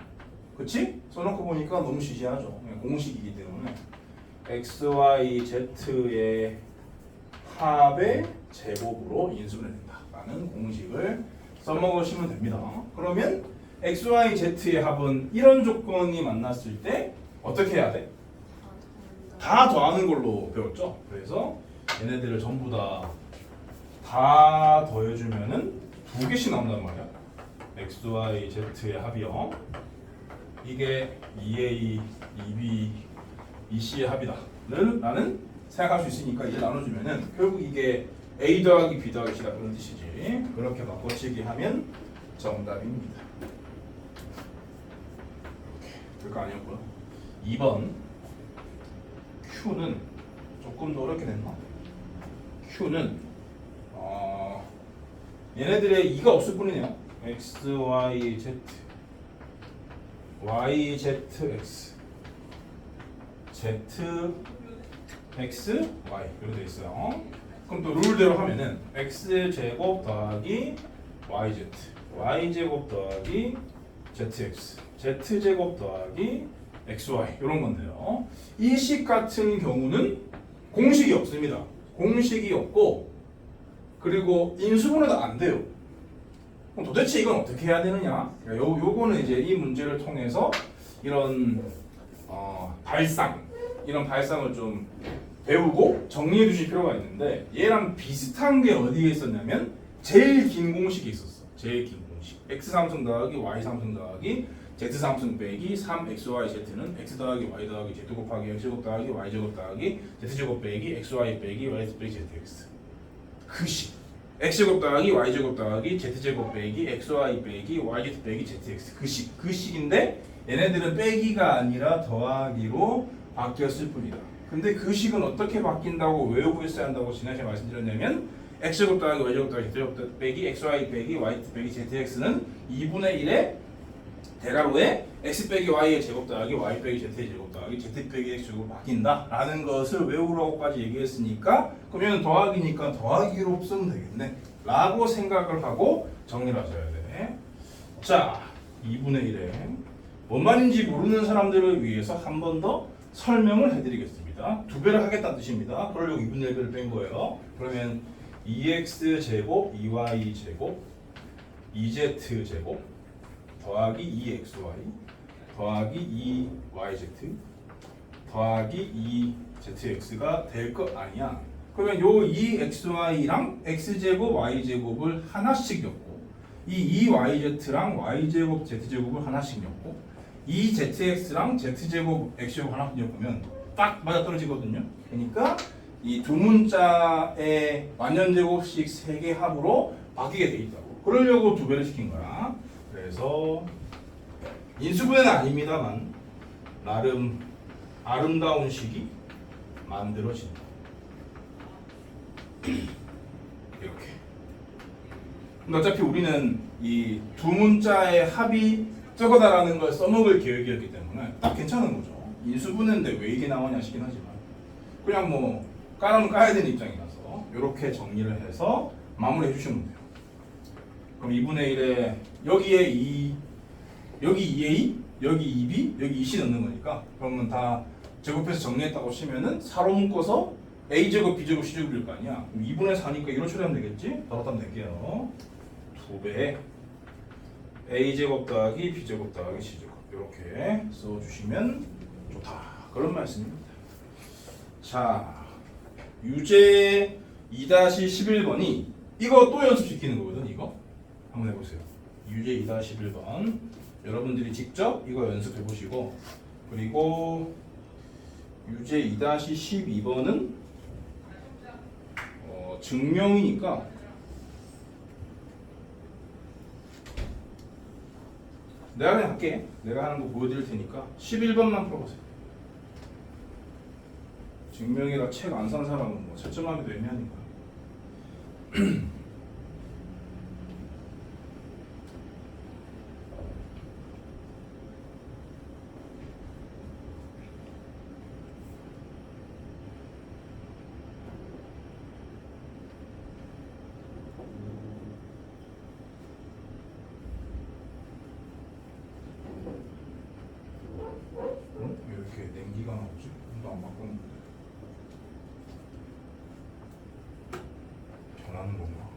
그치? 써놓고 보니까 너무 시시하죠. 공식이기 때문에 xy, z의 합의 제곱으로 인수분해된다 라는 공식을 써먹으시면 됩니다. 그러면 xy, z의 합은 이런 조건이 만났을 때 어떻게 해야 돼? 다 더하는 걸로 배웠죠. 그래서 얘네들을 전부 다 더해주면은 두 개씩 나온단 말이야. xy, z의 합이요. 이게 2a, 2b, 2c의 합이다. 라는 생각할 수 있으니까 이제 나눠주면은 결국 이게 a 더하기 b 더하기 c다 그런 뜻이지. 그렇게 바꿔치기 하면 정답입니다. 별거 아니었고요. 2번 Q는 조금 더 어렵게 됐나? Q는 얘네들의 2가 없을 뿐이네요. x, y, z y, z, x z, x, y 이렇게 되어 있어요. 그럼 또 룰대로 하면은 x 제곱 더하기 yz y 제곱 더하기 zx z 제곱 더하기 xy 이런 건데요. 이 식 같은 경우는 공식이 없습니다. 공식이 없고 그리고 인수분해도 안 돼요. 그럼 도대체 이건 어떻게 해야 되느냐? 요거는 이제 이 문제를 통해서 이런 이런 발상을 좀 배우고 정리해 두실 필요가 있는데 얘랑 비슷한 게 어디에 있었냐면 제일 긴 공식이 있었어. 제일 긴 공식. x 삼승 더하기 y 삼승 더하기 z 삼승 빼기 3xyz는 x 더하기 y 더하기 z 곱하기 x 제곱 더하기 y 제곱 더하기 z 제곱 빼기 xy 빼기 y 빼기 zx. 그 식. x 제곱 더하기 y 제곱 더하기 z 제곱 빼기 xy 빼기 yz 빼기 zx. 그 식인데 얘네들은 빼기가 아니라 더하기로 바뀌었을 뿐이다. 근데 그 식은 어떻게 바뀐다고 외우고 있어야 한다고 지난주에 말씀드렸냐면 x 제곱 더하기 y 제곱 더하기 z 제곱 빼기 xy 빼기 y 빼기 zx는 2분의 1의 대괄호에 x 빼기 y의 제곱 더하기 y 빼기 z의 제곱 더하기 더하기 z 빼기 x제곱으로 바뀐다라는 것을 외우라고까지 얘기했으니까 그러면 더하기니까 더하기로 쓰면 되겠네 라고 생각을 하고 정리를 하셔야 돼. 자, 2분의 1에 뭔 말인지 모르는 사람들을 위해서 한 번 더 설명을 해드리겠습니다. 두 배를 하겠다는 뜻입니다. 그러려고 2분의 1배를 뺀 거예요. 그러면 2x제곱 2y제곱 2z제곱 더하기 2xy 더하기 2yz 더하기 2zx가 될 거 아니야. 그러면 요 2xy랑 x제곱 y제곱을 하나씩 엮고 이 2yz랑 y제곱 z제곱을 하나씩 엮고 2zx랑 z제곱 x제곱 하나씩 엮으면 딱 맞아떨어지거든요. 그러니까 이 두 문자의 완전제곱식 3개 합으로 바뀌게 돼 있다고. 그러려고 두 배를 시킨 거야. 그래서 인수분해는 아닙니다만 나름 아름다운 식이 만들어진다. 이렇게. 근데 어차피 우리는 이 두 문자의 합이 저거다라는 걸 써먹을 계획이었기 때문에 딱 괜찮은 거죠. 인수분해인데 왜 이게 나오냐 싶긴 하지만 그냥 뭐 까라면 까야 되는 입장이라서 이렇게 정리를 해서 마무리해 주시면 돼요. 그럼 2분의 1에 여기에 2, 여기 2a, 여기 2b, 여기 2c 넣는 거니까 그러면 다 제곱해서 정리했다고 치면은 4로 묶어서 a제곱, b제곱, c제곱일 거 아니야. 그럼 2분의 4니까 이로 처리하면 되겠지? 바로 답 낼게요. 2배 a제곱 더하기 b제곱 더하기 c제곱 이렇게 써주시면 좋다. 그런 말씀입니다. 자, 유제 2-11번이 이거 또 연습시키는 거거든. 이거 한번 해보세요. 유제 2-11번 여러분들이 직접 이거 연습해 보시고 그리고 유제 2-12번은 증명이니까 내가 그냥 할게. 내가 하는 거 보여드릴 테니까 11번만 풀어보세요. 증명이라 책 안 산 사람은 뭐 채점하기도 애매하니까. 왜 이렇게 냉기가 나오지? 또 안 바꿨는데. 변하는 건가?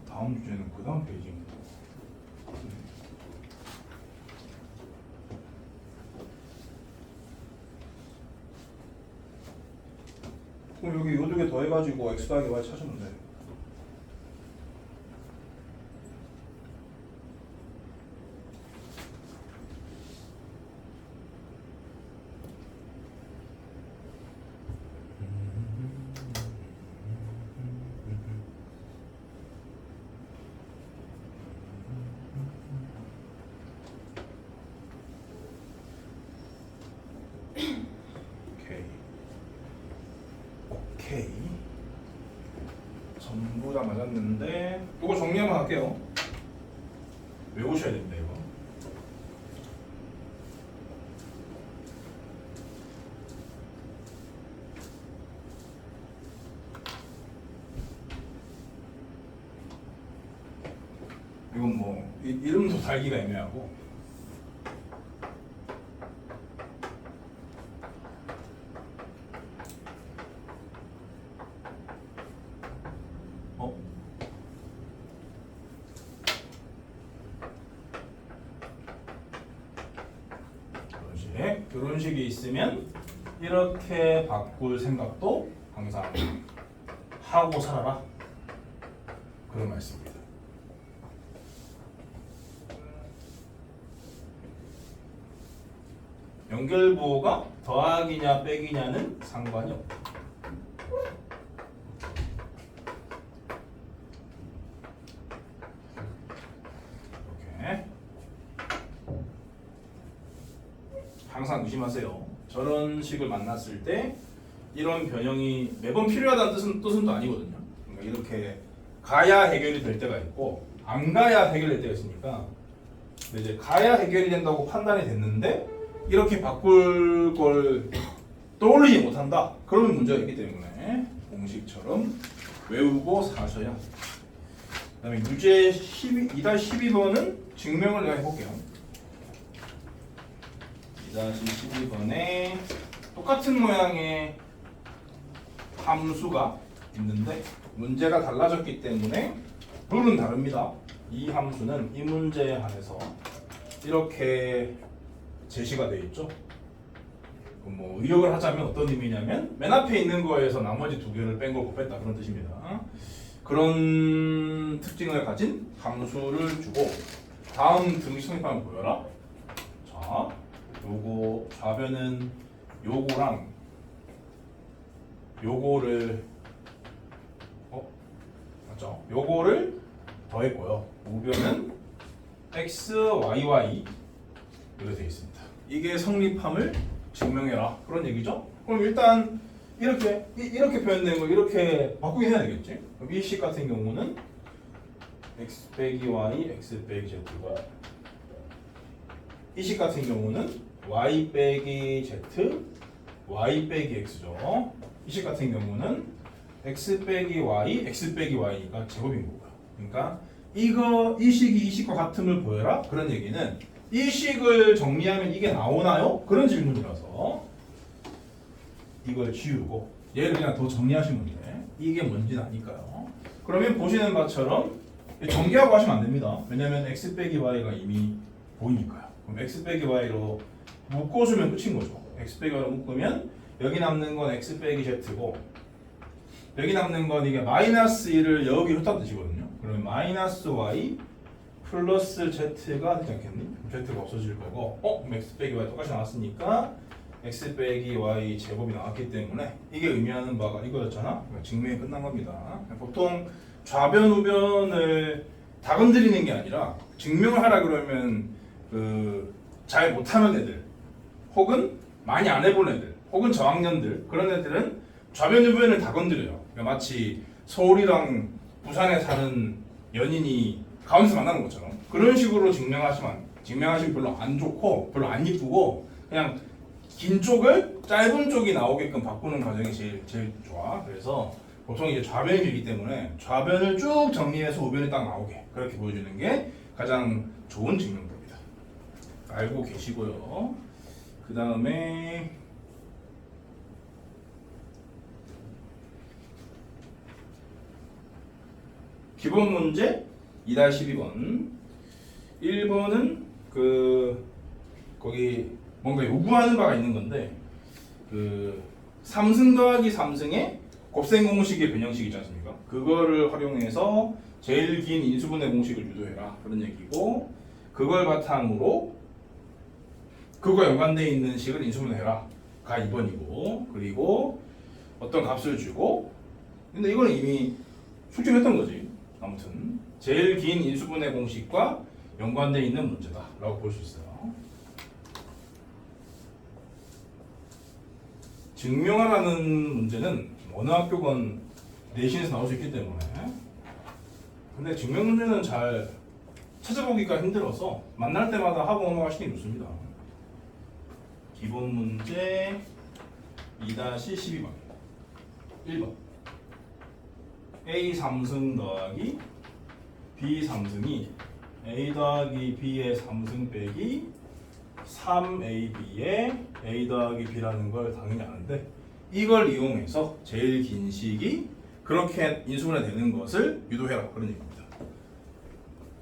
다음 주제는 그 다음 페이지입니다. 그럼 여기 요 두 개 더해가지고 x 더하기 y 찾으면 돼. 오케이. 전부 다 맞았는데 이거 정리 한번 할게요. 외우셔야 됩니다 이거. 이건 뭐 이름도 달기가 애매하고 이런 식이 있으면 이렇게 바꿀 생각도 항상 하고 살아라 그런 말씀입니다. 연결부호가 더하기냐 빼기냐는 상관이 없다. 이렇게 항상 의심하세요. 저런 식을 만났을 때 이런 변형이 매번 필요하다는 뜻은 또 아니거든요. 그러니까 이렇게 가야 해결이 될 때가 있고 안 가야 해결될 때가 있으니까 근데 이제 가야 해결이 된다고 판단이 됐는데 이렇게 바꿀 걸 떠올리지 못한다. 그러면 문제가 있기 때문에 공식처럼 외우고 사셔야. 그다음에 유제 2-12번은 증명을 내가 해볼게요. 2-12번에 똑같은 모양의 함수가 있는데 문제가 달라졌기 때문에 룰은 다릅니다. 이 함수는 이 문제에 한해서 이렇게 제시가 되어 있죠. 뭐 의역을 하자면 어떤 의미냐면 맨 앞에 있는 거에서 나머지 두 개를 뺀 걸 곱했다 그런 뜻입니다. 그런 특징을 가진 함수를 주고 다음 등식 성립하면 보여라. 자, 요거 좌변은 요거랑 요거를 맞죠? 요거를 더했고요. 우변은 x, y 이렇게 되어 있습니다. 이게 성립함을 증명해라 그런 얘기죠. 그럼 일단 이렇게 표현된 거 이렇게 바꾸긴 해야 되겠지. 그럼 이 식 같은 경우는 x 빼기 y, x 빼기 z가 이 식 같은 경우는 y 빼기 z, y 빼기 x죠. 이 식 같은 경우는 x 빼기 y, x 빼기 y가 제곱인 거고요. 그러니까 이 식이 이 식과 같음을 보여라 그런 얘기는 이 식을 정리하면 이게 나오나요? 그런 질문이라서 이걸 지우고 얘를 그냥 더 정리하시면 돼. 이게 뭔지는 아니까요. 그러면 보시는 바처럼 정리하고 하시면 안 됩니다. 왜냐면 x 빼기 y가 이미 보이니까요. 그럼 x 빼기 y로 묶어주면 끝인 거죠. x 빼기 y로 묶으면 여기 남는 건 x 빼기 z고 여기 남는 건 이게 마이너스 1을 여기 흩다 뜻이거든요. 그러면 마이너스 y 플러스 z가 되지 않겠니? z가 없어질 거고 그럼 x 빼기 y 똑같이 나왔으니까 x 빼기 y 제곱이 나왔기 때문에 이게 의미하는 바가 이거였잖아. 그러니까 증명이 끝난 겁니다. 보통 좌변 우변을 다 건드리는 게 아니라 증명을 하라 그러면 잘 못하는 애들 혹은 많이 안 해본 애들 혹은 저학년들 그런 애들은 좌변 우변을 다 건드려요. 그러니까 마치 서울이랑 부산에 사는 연인이 가운데서 만나는 것처럼 그런 식으로 증명하시면 별로 안 좋고 별로 안 이쁘고 그냥 긴 쪽을 짧은 쪽이 나오게끔 바꾸는 과정이 제일 좋아. 그래서 보통 이제 좌변이 되기 때문에 좌변을 쭉 정리해서 우변이 딱 나오게 그렇게 보여주는 게 가장 좋은 증명법입니다. 알고 계시고요. 그 다음에 기본 문제 2-12번 1번은 거기 뭔가 요구하는 바가 있는 건데 3승 더하기 3승의 곱셈 공식의 변형식 있지 않습니까? 그거를 활용해서 제일 긴 인수분해 공식을 유도해라 그런 얘기고 그걸 바탕으로 그거와 연관되어 있는 식을 인수분해해라 가 2번이고 그리고 어떤 값을 주고 근데 이거는 이미 숙제를 했던 거지. 아무튼 제일 긴 인수분해 공식과 연관되어 있는 문제다 라고 볼 수 있어요. 증명하라는 문제는 어느 학교건 내신에서 나올 수 있기 때문에 근데 증명 문제는 잘 찾아보기가 힘들어서 만날 때마다 하고 넘어가시는 게 좋습니다. 기본 문제 2-12번 1번 A 3승 더하기 B 3승이 A 더하기 B의 3승 빼기 3AB의 A 더하기 B라는 걸 당연히 아는데 이걸 이용해서 제일 긴 식이 그렇게 인수분해 되는 것을 유도해라 그런 얘기입니다.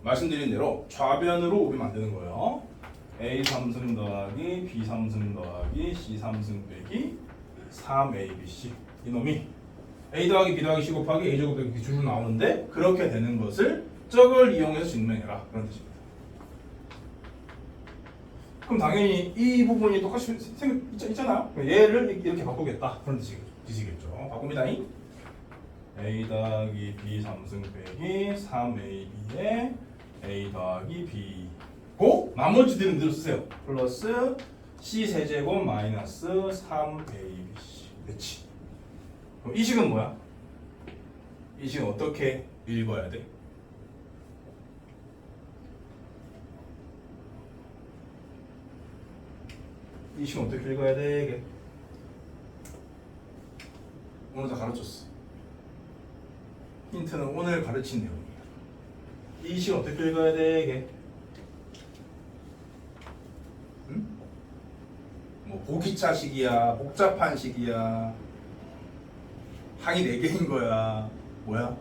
말씀드린 대로 좌변으로 우리 만드는 거예요. A 3승 더하기 B 3승 더하기 C 3승 빼기 3ABC 이놈이 A 더하기 B 더하기 C 곱하기 A 제곱 빼기 B 줄로 나오는데 그렇게 되는 것을 저걸 이용해서 증명해라 그런 뜻입니다. 그럼 당연히 이 부분이 똑같이 있잖아요. 얘를 이렇게 바꾸겠다 그런 뜻이겠죠. 바꿉니다. A 더하기 B 3승 빼기 3AB에 A 더하기 B고 나머지들은 늘 쓰세요. 플러스 C 세제곱 마이너스 3ABC 그렇지. 그럼 이 식은 뭐야? 이 식은 어떻게 읽어야 돼? 이 식은 어떻게 읽어야 돼? 이게 오늘 다 가르쳤어. 힌트는 오늘 가르친 내용이야. 이 식은 어떻게 읽어야 돼? 이게 응? 뭐 보기차식이야, 복잡한 식이야, 항이 4개인 거야, 뭐야?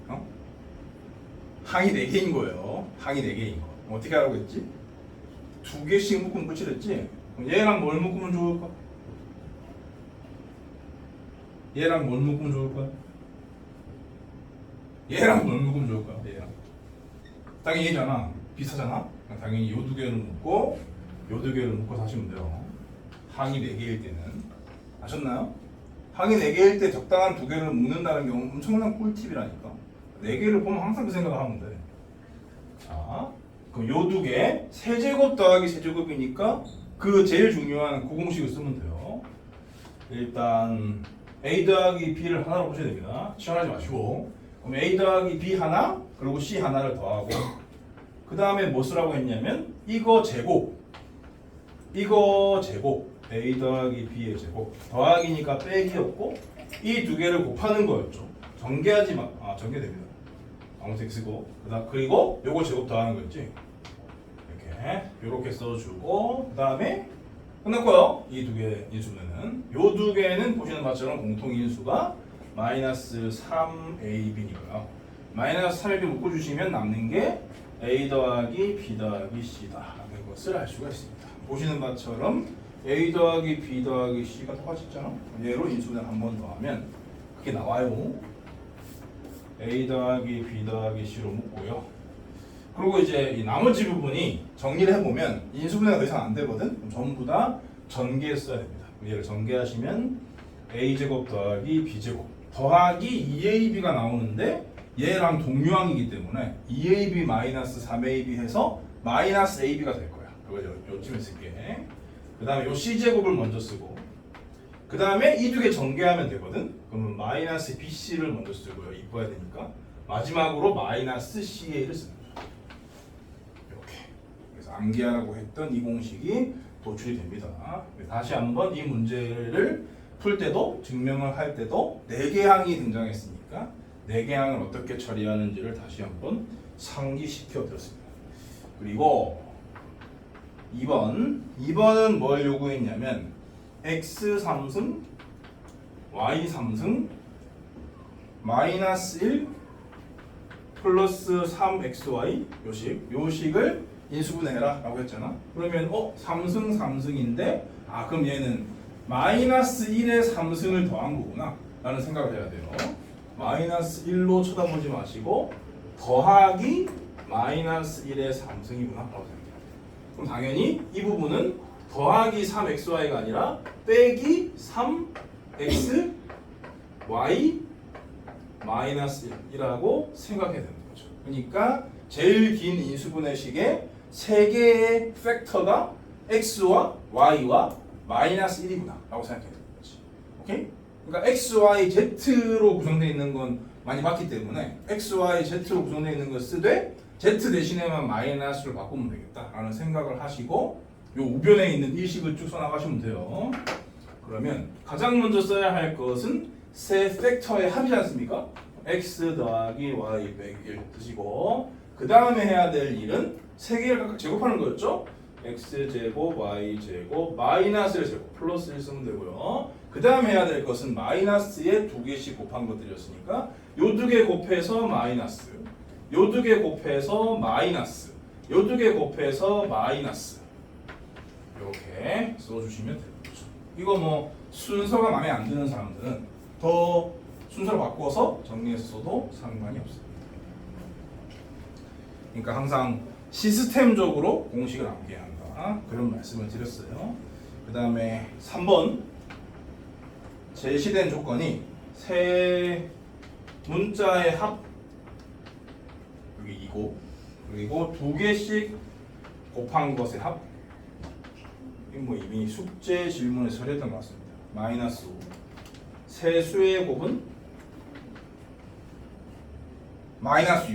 어? 항이 4개인 거예요. 항이 4개인 거. 어떻게 하라고 했지? 2개씩 묶으면 끝이랬지? 그럼 얘랑 뭘 묶으면 좋을까? 얘랑 뭘 묶으면 좋을까? 얘랑 뭘 묶으면 좋을까? 얘랑 당연히 얘잖아. 비슷하잖아? 당연히 요 2개를 묶고 요 2개를 묶어서 하시면 돼요. 항이 4개일 때는 아셨나요? 항이 4개일 때 적당한 2개를 묶는다는 게 엄청난 꿀팁이라니까. 4개를 보면 항상 그 생각을 하면 돼. 자, 그럼 요 2개 세제곱 더하기 세제곱이니까 그 제일 중요한 구공식을 쓰면 돼요. 일단 A 더하기 B를 하나로 보셔야 됩니다. 치환하지 마시고. 그럼 A 더하기 B 하나 그리고 C 하나를 더하고 그 다음에 뭐 쓰라고 했냐면 이거 제곱 A 더하기 B의 제곱 더하기니까 빼기였고 이 2개를 곱하는 거였죠. 전개하지 마. 전개됩니다. 아무튼 X고 그리고 요거 제곱 더하는 거였지. 이렇게 써주고 그 다음에 끝났고요. 이 2개 인수분해는 요 2개는 보시는 바처럼 공통 인수가 마이너스 3AB니까요. 마이너스 3AB 묶어주시면 남는 게 A 더하기 B 더하기 C다 라는 것을 알 수가 있습니다. 보시는 바처럼 A 더하기 B 더하기 C가 똑같이 있잖아. 얘로 인수분해 한 번 더 하면 그게 나와요. A 더하기 B 더하기 C로 묶고요. 그리고 이제 이 나머지 부분이 정리를 해보면 인수분해가 더 이상 안 되거든. 그럼 전부 다 전개했어야 됩니다. 얘를 전개하시면 A제곱 더하기 B제곱 더하기 2AB가 나오는데 얘랑 동류항이기 때문에 2AB 마이너스 3AB 해서 마이너스 AB가 될 거야. 이거 요쯤에 쓸게. 그 다음에 요 C제곱을 먼저 쓰고 그 다음에 이 2개 전개하면 되거든. 그러면 마이너스 BC를 먼저 쓰고요. 이뻐야 되니까 마지막으로 마이너스 CA를 쓰는 거야. 암기하라고 했던 이 공식이 도출이 됩니다. 다시 한번 이 문제를 풀 때도 증명을 할 때도 4개 항이 등장했으니까 4개 항을 어떻게 처리하는지를 다시 한번 상기시켜 드렸습니다. 그리고 2번은 뭘 요구했냐면 x 3승 y 3승 마이너스 1 플러스 3xy 요식을 인수분해해라 라고 했잖아. 그러면 3승 3승인데 그럼 얘는 마이너스 1에 3승을 더한 거구나 라는 생각을 해야 돼요. 마이너스 1로 쳐다보지 마시고 더하기 마이너스 1에 3승이구나 라고 생각해요. 그럼 당연히 이 부분은 더하기 3xy가 아니라 빼기 3xy 마이너스 1이라고 생각해야 되는 거죠. 그러니까 제일 긴 인수분해식에 3개의 팩터가 x와 y와 마이너스 1이구나 라고 생각해야 되는 거지. 오케이? 그러니까 x, y, z로 구성되어 있는 건 많이 봤기 때문에 x, y, z로 구성되어 있는 걸 쓰되 z 대신에만 마이너스를 바꾸면 되겠다 라는 생각을 하시고 요 우변에 있는 이 식을 쭉 써나가시면 돼요. 그러면 가장 먼저 써야 할 것은 세 팩터의 합이지 않습니까? x 더하기 y 빼기 1 드시고 그 다음에 해야 될 일은 3개를 각각 제곱하는 거였죠? x제곱, y제곱, 마이너스의 제곱, 플러스 1 쓰면 되고요. 그 다음에 해야 될 것은 마이너스에 2개씩 곱한 것들이었으니까 요 2개 곱해서 마이너스, 요 2개 곱해서 마이너스, 요 2개 곱해서 마이너스 이렇게 써주시면 되는 거죠. 이거 뭐 순서가 마음에 안 드는 사람들은 더 순서를 바꿔서 정리해서 써도 상관이 없습니다. 그러니까 항상 시스템적으로 공식을 암기해야 한다. 그런 말씀을 드렸어요. 그 다음에 3번 제시된 조건이 세 문자의 합 여기 2고 그리고 2개씩 곱한 것의 합. 이거 뭐 이미 숙제 질문에 처리했던 것 같습니다. 마이너스 5 세수의 곱은 마이너스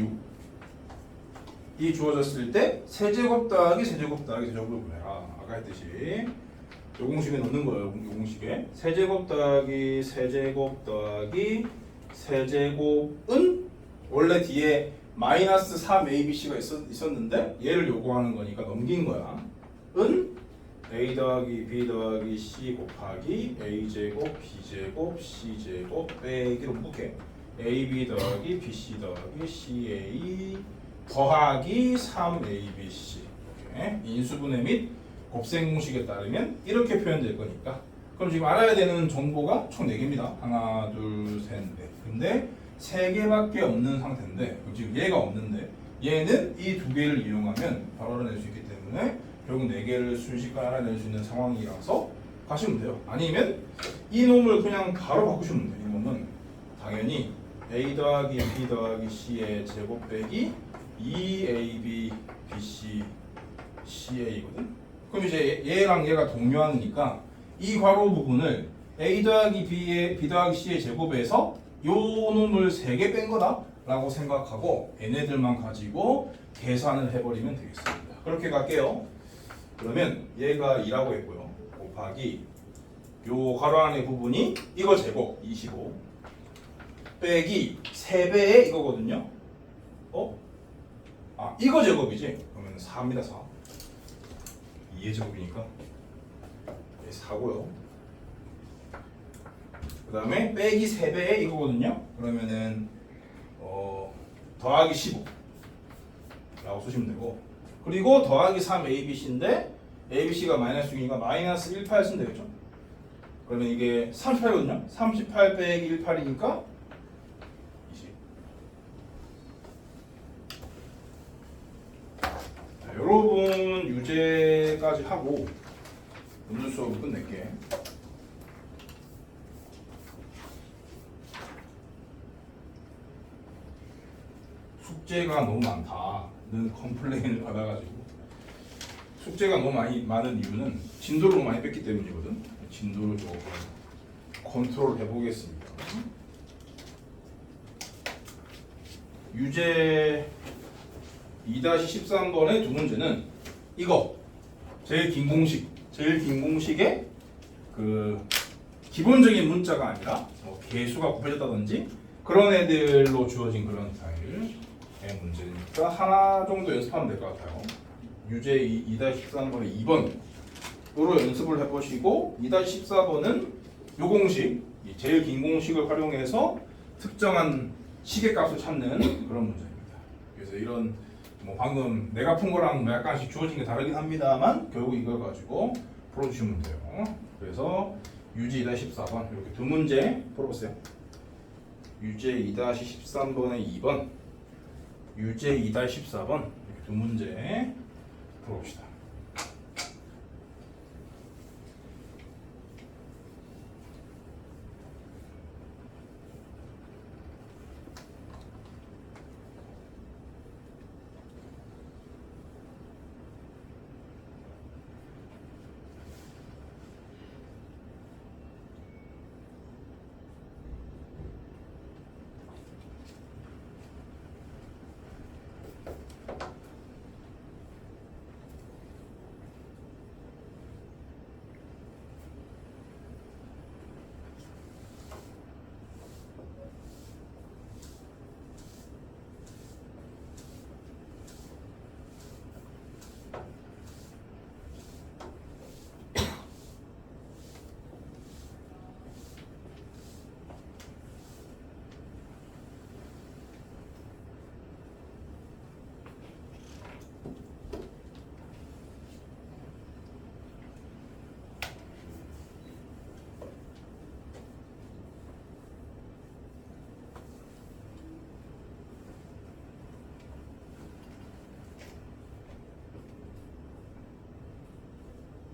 6이 주어졌을 때 세제곱 더하기 세제곱 더하기 세제곱을 구해라. 아까 했듯이 요 공식에 넣는 거예요. 요 공식에 세제곱 더하기 세제곱 더하기 세제곱은 원래 뒤에 마이너스 3abc가 있었는데 얘를 요구하는 거니까 넘긴 거야. 은 a 더하기 b 더하기 c 곱하기 a제곱 b제곱 c제곱 빼기로 묶게 ab 더하기 bc 더하기 ca 더하기 3abc 이렇게 인수분해 및 곱셈 공식에 따르면 이렇게 표현될 거니까 그럼 지금 알아야 되는 정보가 총 4개입니다. 하나, 둘, 셋, 넷. 근데 3개밖에 없는 상태인데 지금 얘가 없는데 얘는 이 2개를 이용하면 바로 알아낼 수 있기 때문에 결국 4개를 순식간에 알아낼 수 있는 상황이라서 가시면 돼요. 아니면 이 놈을 그냥 바로 바꾸시면 돼요. 이 놈은 당연히 a 더하기 b 더하기 c의 제곱 빼기 2ab bc ca거든. 그럼 이제 얘랑 얘가 동료하니까 이 괄호 부분을 a 더하기 b 더하기 c의 제곱에서 요 놈을 3개 뺀 거다 라고 생각하고 얘네들만 가지고 계산을 해버리면 되겠습니다. 그렇게 갈게요. 그러면 얘가 2라고 했고요. 곱하기 요 괄호 안의 부분이 이거 제곱 25 빼기 3배의 이거거든요. 이거 제곱이지? 그러면 4입니다. 4 2의 제곱이니까 4고요. 그 다음에 빼기 3배의 이거거든요. 그러면은 더하기 15 라고 쓰시면 되고 그리고 더하기 3abc인데 abc가 마이너스 6이니까 마이너스 18 쓰면 되겠죠. 그러면 이게 38거든요. 38 빼기 18이니까 20. 자, 여러분 유제까지 하고 오늘 수업을 끝낼게. 숙제가 너무 많다는 컴플레인을 받아가지고 숙제가 너무 많은 이유는 진도를 너무 많이 뺐기 때문이거든. 진도를 조금 컨트롤 해보겠습니다. 유제 2-13번의 두 문제는 이거 제일 긴 공식의 그 기본적인 문자가 아니라 뭐 개수가 곱해졌다든지 그런 애들로 주어진 그런 스타일의 문제니까 하나 정도 연습하면 될 것 같아요. 유제 2-13번의 2번으로 연습을 해보시고 2-14번은 요 공식, 제일 긴 공식을 활용해서 특정한 시계값을 찾는 그런 문제입니다. 그래서 이런 뭐 방금 내가 푼 거랑 뭐 약간씩 주어진 게 다르긴 합니다만 결국 이걸 가지고 풀어주시면 돼요. 그래서 유제 2-14번 이렇게 두 문제 풀어보세요. 유제 2-13번의 2번, 유제 2-14번 이렇게 두 문제 풀어봅시다.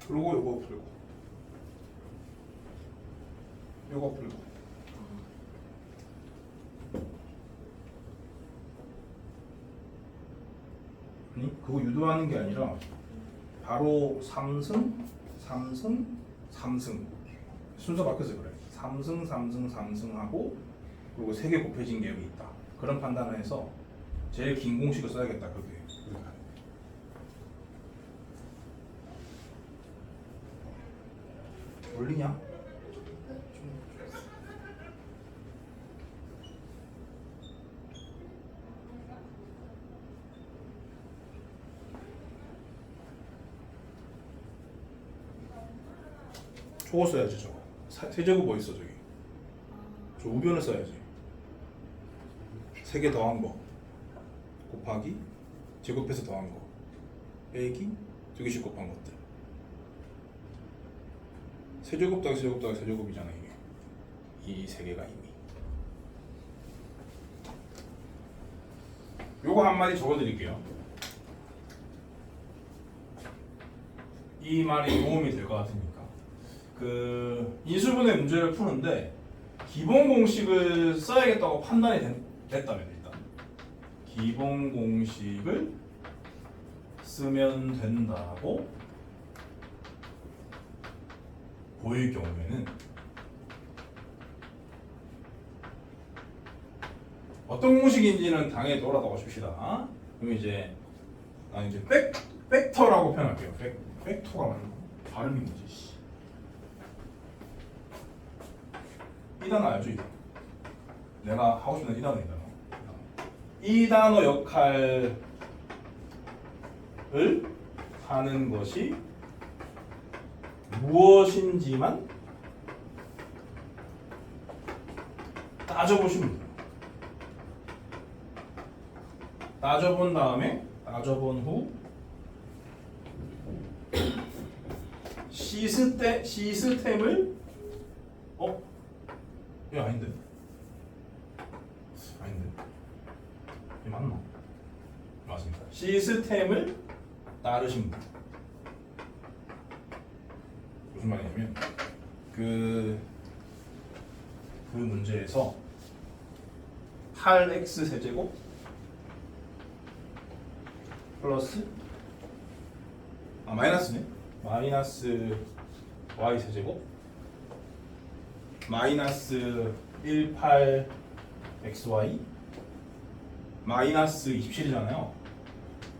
그리고 요거 풀고 요거 풀고 아니 그거 유도하는 게 아니라 바로 3승 순서 바뀌어서 그래. 3승, 3승, 3승하고 그리고 3개 곱해진 게 여기 있다. 그런 판단을 해서 제일 긴 공식을 써야겠다. 그게. 올리냐? 저거 써야지 저거. 세제곱 뭐 있어 저기? 저 우변을 써야지. 3개 더한 거 곱하기 제곱해서 더한 거 빼기 2개씩 곱한 것들. 세제곱 더하기 세제곱 더하기 세제곱이잖아 이게. 이 3개가 이미. 요거 한마디 적어드릴게요. 이 말이 도움이 될 것 같으니까. 그 인수분해 문제를 푸는데 기본 공식을 써야겠다고 판단이 됐다면 일단 기본 공식을 쓰면 된다고 보일 경우에는 어떤 공식인지는 당연히 떠올랐다고 칩시다. 그럼 이제 이제 벡터라고 표현할게요. 벡터가 맞나? 발음이 뭐지? 이 단어 알죠? 이 단어. 내가 하고 싶은 이 단어이다. 이 단어 역할을 하는 것이 무엇인지만 따져보시면 돼요. 따져본 다음에 따져본 후 시스템을 이거 아닌데 이게 맞나? 맞습니다. 시스템을 따르신 분. 무슨 말이냐면 그 문제에서 8x 세제곱 플러스 마이너스네. 마이너스 y 세제곱 마이너스 18xy 마이너스 27이잖아요.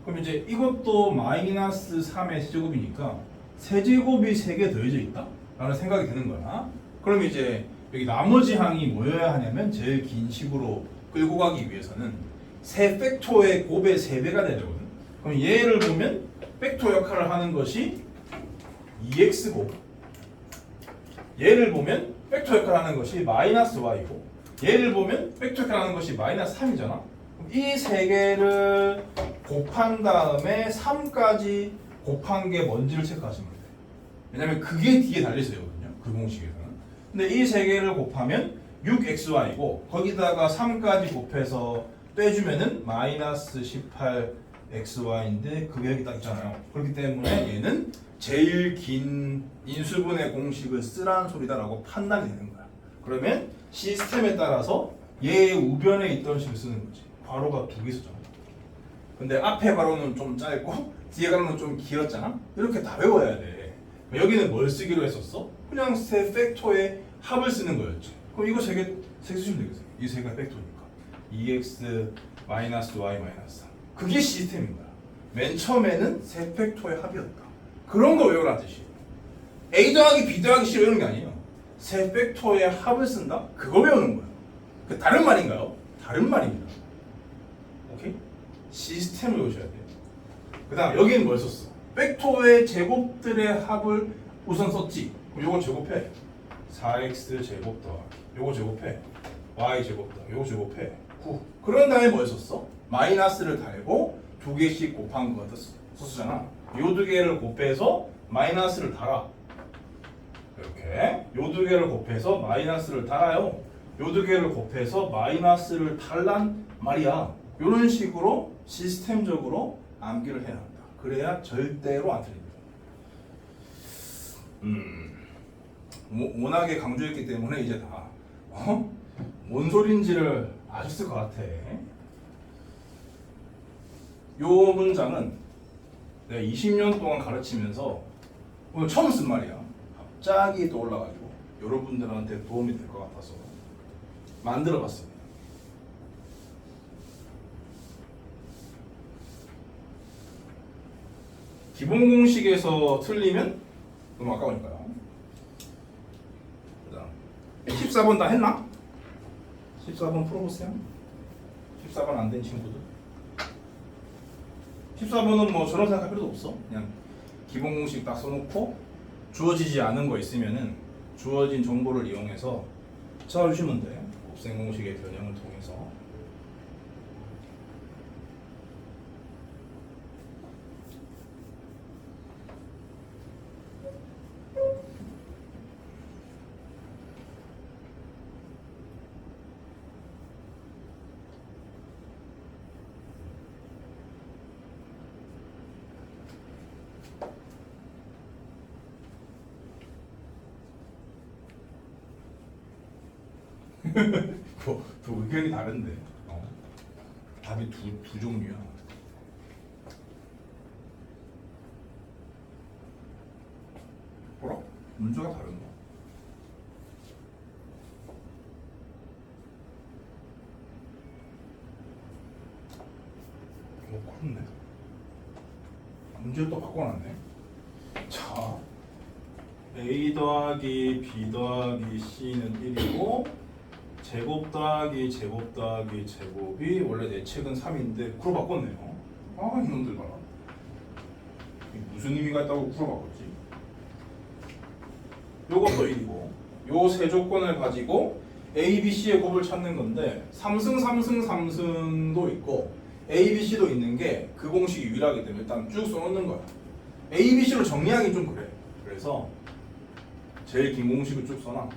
그럼 이제 이것도 마이너스 3의 세제곱이니까 세제곱이 3개 더해져 있다 라는 생각이 드는 거야. 그럼 이제 여기 나머지 항이 뭐여야 하냐면 제일 긴 식으로 끌고 가기 위해서는 세 팩토의 곱의 3배가 돼야 되거든. 그럼 얘를 보면 팩토 역할을 하는 것이 2x고 얘를 보면 팩토 역할을 하는 것이 마이너스 y고 얘를 보면 팩토 역할을 하는 것이 마이너스 3이잖아. 이 3개를 곱한 다음에 3까지 곱한 게 뭔지를 체크하시면 돼요. 왜냐면 그게 뒤에 달려있어야 되거든요. 그 공식에서는. 근데 이 3개를 곱하면 6xy고 거기다가 3까지 곱해서 빼주면은 마이너스 18xy인데 그게 여기 딱 있잖아요. 그렇기 때문에 얘는 제일 긴 인수분해 공식을 쓰라는 소리다라고 판단이 되는 거야. 그러면 시스템에 따라서 얘의 우변에 있던 식을 쓰는 거지. 괄호가 2개 있었잖아. 근데 앞에 괄호는 좀 짧고 뒤에 괄호는 좀 길었잖아. 이렇게 다 외워야 돼. 여기는 뭘 쓰기로 했었어? 그냥 세 팩토의 합을 쓰는 거였지. 그럼 이거 3개 쓰시면 되겠어요. 이 3개가 팩토니까 2x 마이너스 y 마이너스 3. 그게 시스템인 거야. 맨 처음에는 세 팩토의 합이었다. 그런 거 외우라는 뜻이에요. a 더하기 b 더하기 c 외우는 게 아니에요. 세 팩토의 합을 쓴다? 그거 외우는 거예요. 그 다른 말인가요? 다른 말입니다. 오케이? 시스템을 외우셔야 돼요. 그 다음 여기는 뭘 썼어? 팩토의 제곱들의 합을 우선 썼지. 그럼 요거 제곱해. 4x 제곱 더하기 요거 제곱해. y 제곱 더하기 요거 제곱해. 9. 그런 다음에 뭘 썼어? 마이너스를 달고 2개씩 곱한 거 썼잖아. 요 2개를 곱해서 마이너스를 달아. 이렇게 요 2개를 곱해서 마이너스를 달아요. 요 2개를 곱해서 마이너스를 달란 말이야. 이런 식으로 시스템적으로 암기를 해야 한다. 그래야 절대로 안 틀립니다. 워낙에 강조했기 때문에 이제 다 뭔 소린지를 아셨을 것 같아. 요 문장은 내가 20년 동안 가르치면서 오늘 처음 쓴 말이야. 갑자기 떠올라가지고 여러분들한테 도움이 될 것 같아서 만들어 봤습니다. 기본 공식에서 틀리면 너무 아까우니까요. 그 다음 14번 다 했나? 14번 풀어보세요. 14번 안 된 친구들. 14번은 뭐 저런 생각할 필요도 없어. 그냥 기본 공식 딱 써놓고 주어지지 않은 거 있으면은 주어진 정보를 이용해서 찾아주시면 돼. 곱셈 공식의 변형을 통해서. 또 의견이 다른데. 답이 두 종류야. 뭐라? 문제가 다른가? 그렇네. 문제를 또 바꿔놨네. 자, A 더하기 B 더하기 C는 1이고 제곱 더하기 제곱 더하기 제곱이 원래 내 책은 3인데 구로 바꿨네요. 아, 이놈들 봐라. 이게 무슨 의미가 있다고 구로 바꿨지? 요것도 1이고 요 세 조건을 가지고 A, B, C의 곱을 찾는 건데 3승, 3승, 3승도 있고 A, B, C도 있는 게 그 공식이 유일하기 때문에 일단 쭉 써놓는 거야. A, B, C로 정리하기 좀 그래. 그래서 제일 긴 공식을 쭉 써놔.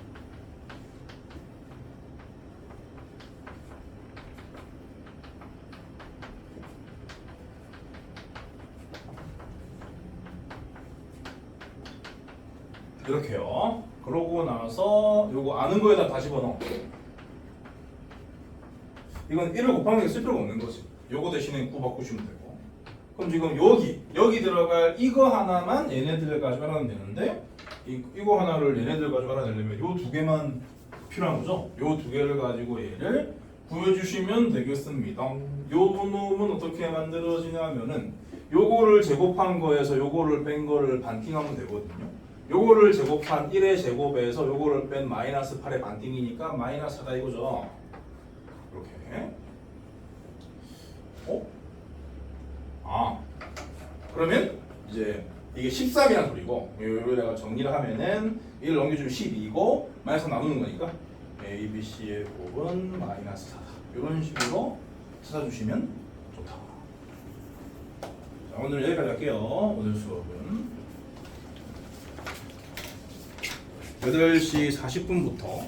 이렇게요. 그러고 나서 요거 아는 거에다 다시 집어넣어. 이건 1을 곱하는 게 쓸 필요가 없는 거지. 요거 대신에 9 바꾸시면 되고. 그럼 지금 여기 들어갈 이거 하나만 얘네들을 가지고 하면 되는데 이거 하나를 얘네들 가지고 알아내려면 요 두 개만 필요한 거죠. 요 두 개를 가지고 얘를 구해주시면 되겠습니다. 요 놈은 어떻게 만들어지냐면은 요거를 제곱한 거에서 요거를 뺀 거를 반띵하면 되거든요. 요거를 제곱한 1의 제곱에서 요거를 뺀 마이너스 8의 반띵이니까 마이너스 4다 이거죠. 이렇게. 그러면 이제 이게 13이란 소리고 요걸 내가 정리를 하면은 1을 넘겨주면 12이고 마이너스 나누는 거니까 A, B, C의 곱은 마이너스 4다. 이런 식으로 찾아주시면 좋다. 자, 오늘 여기까지 할게요. 오늘 수업은 8시 40분부터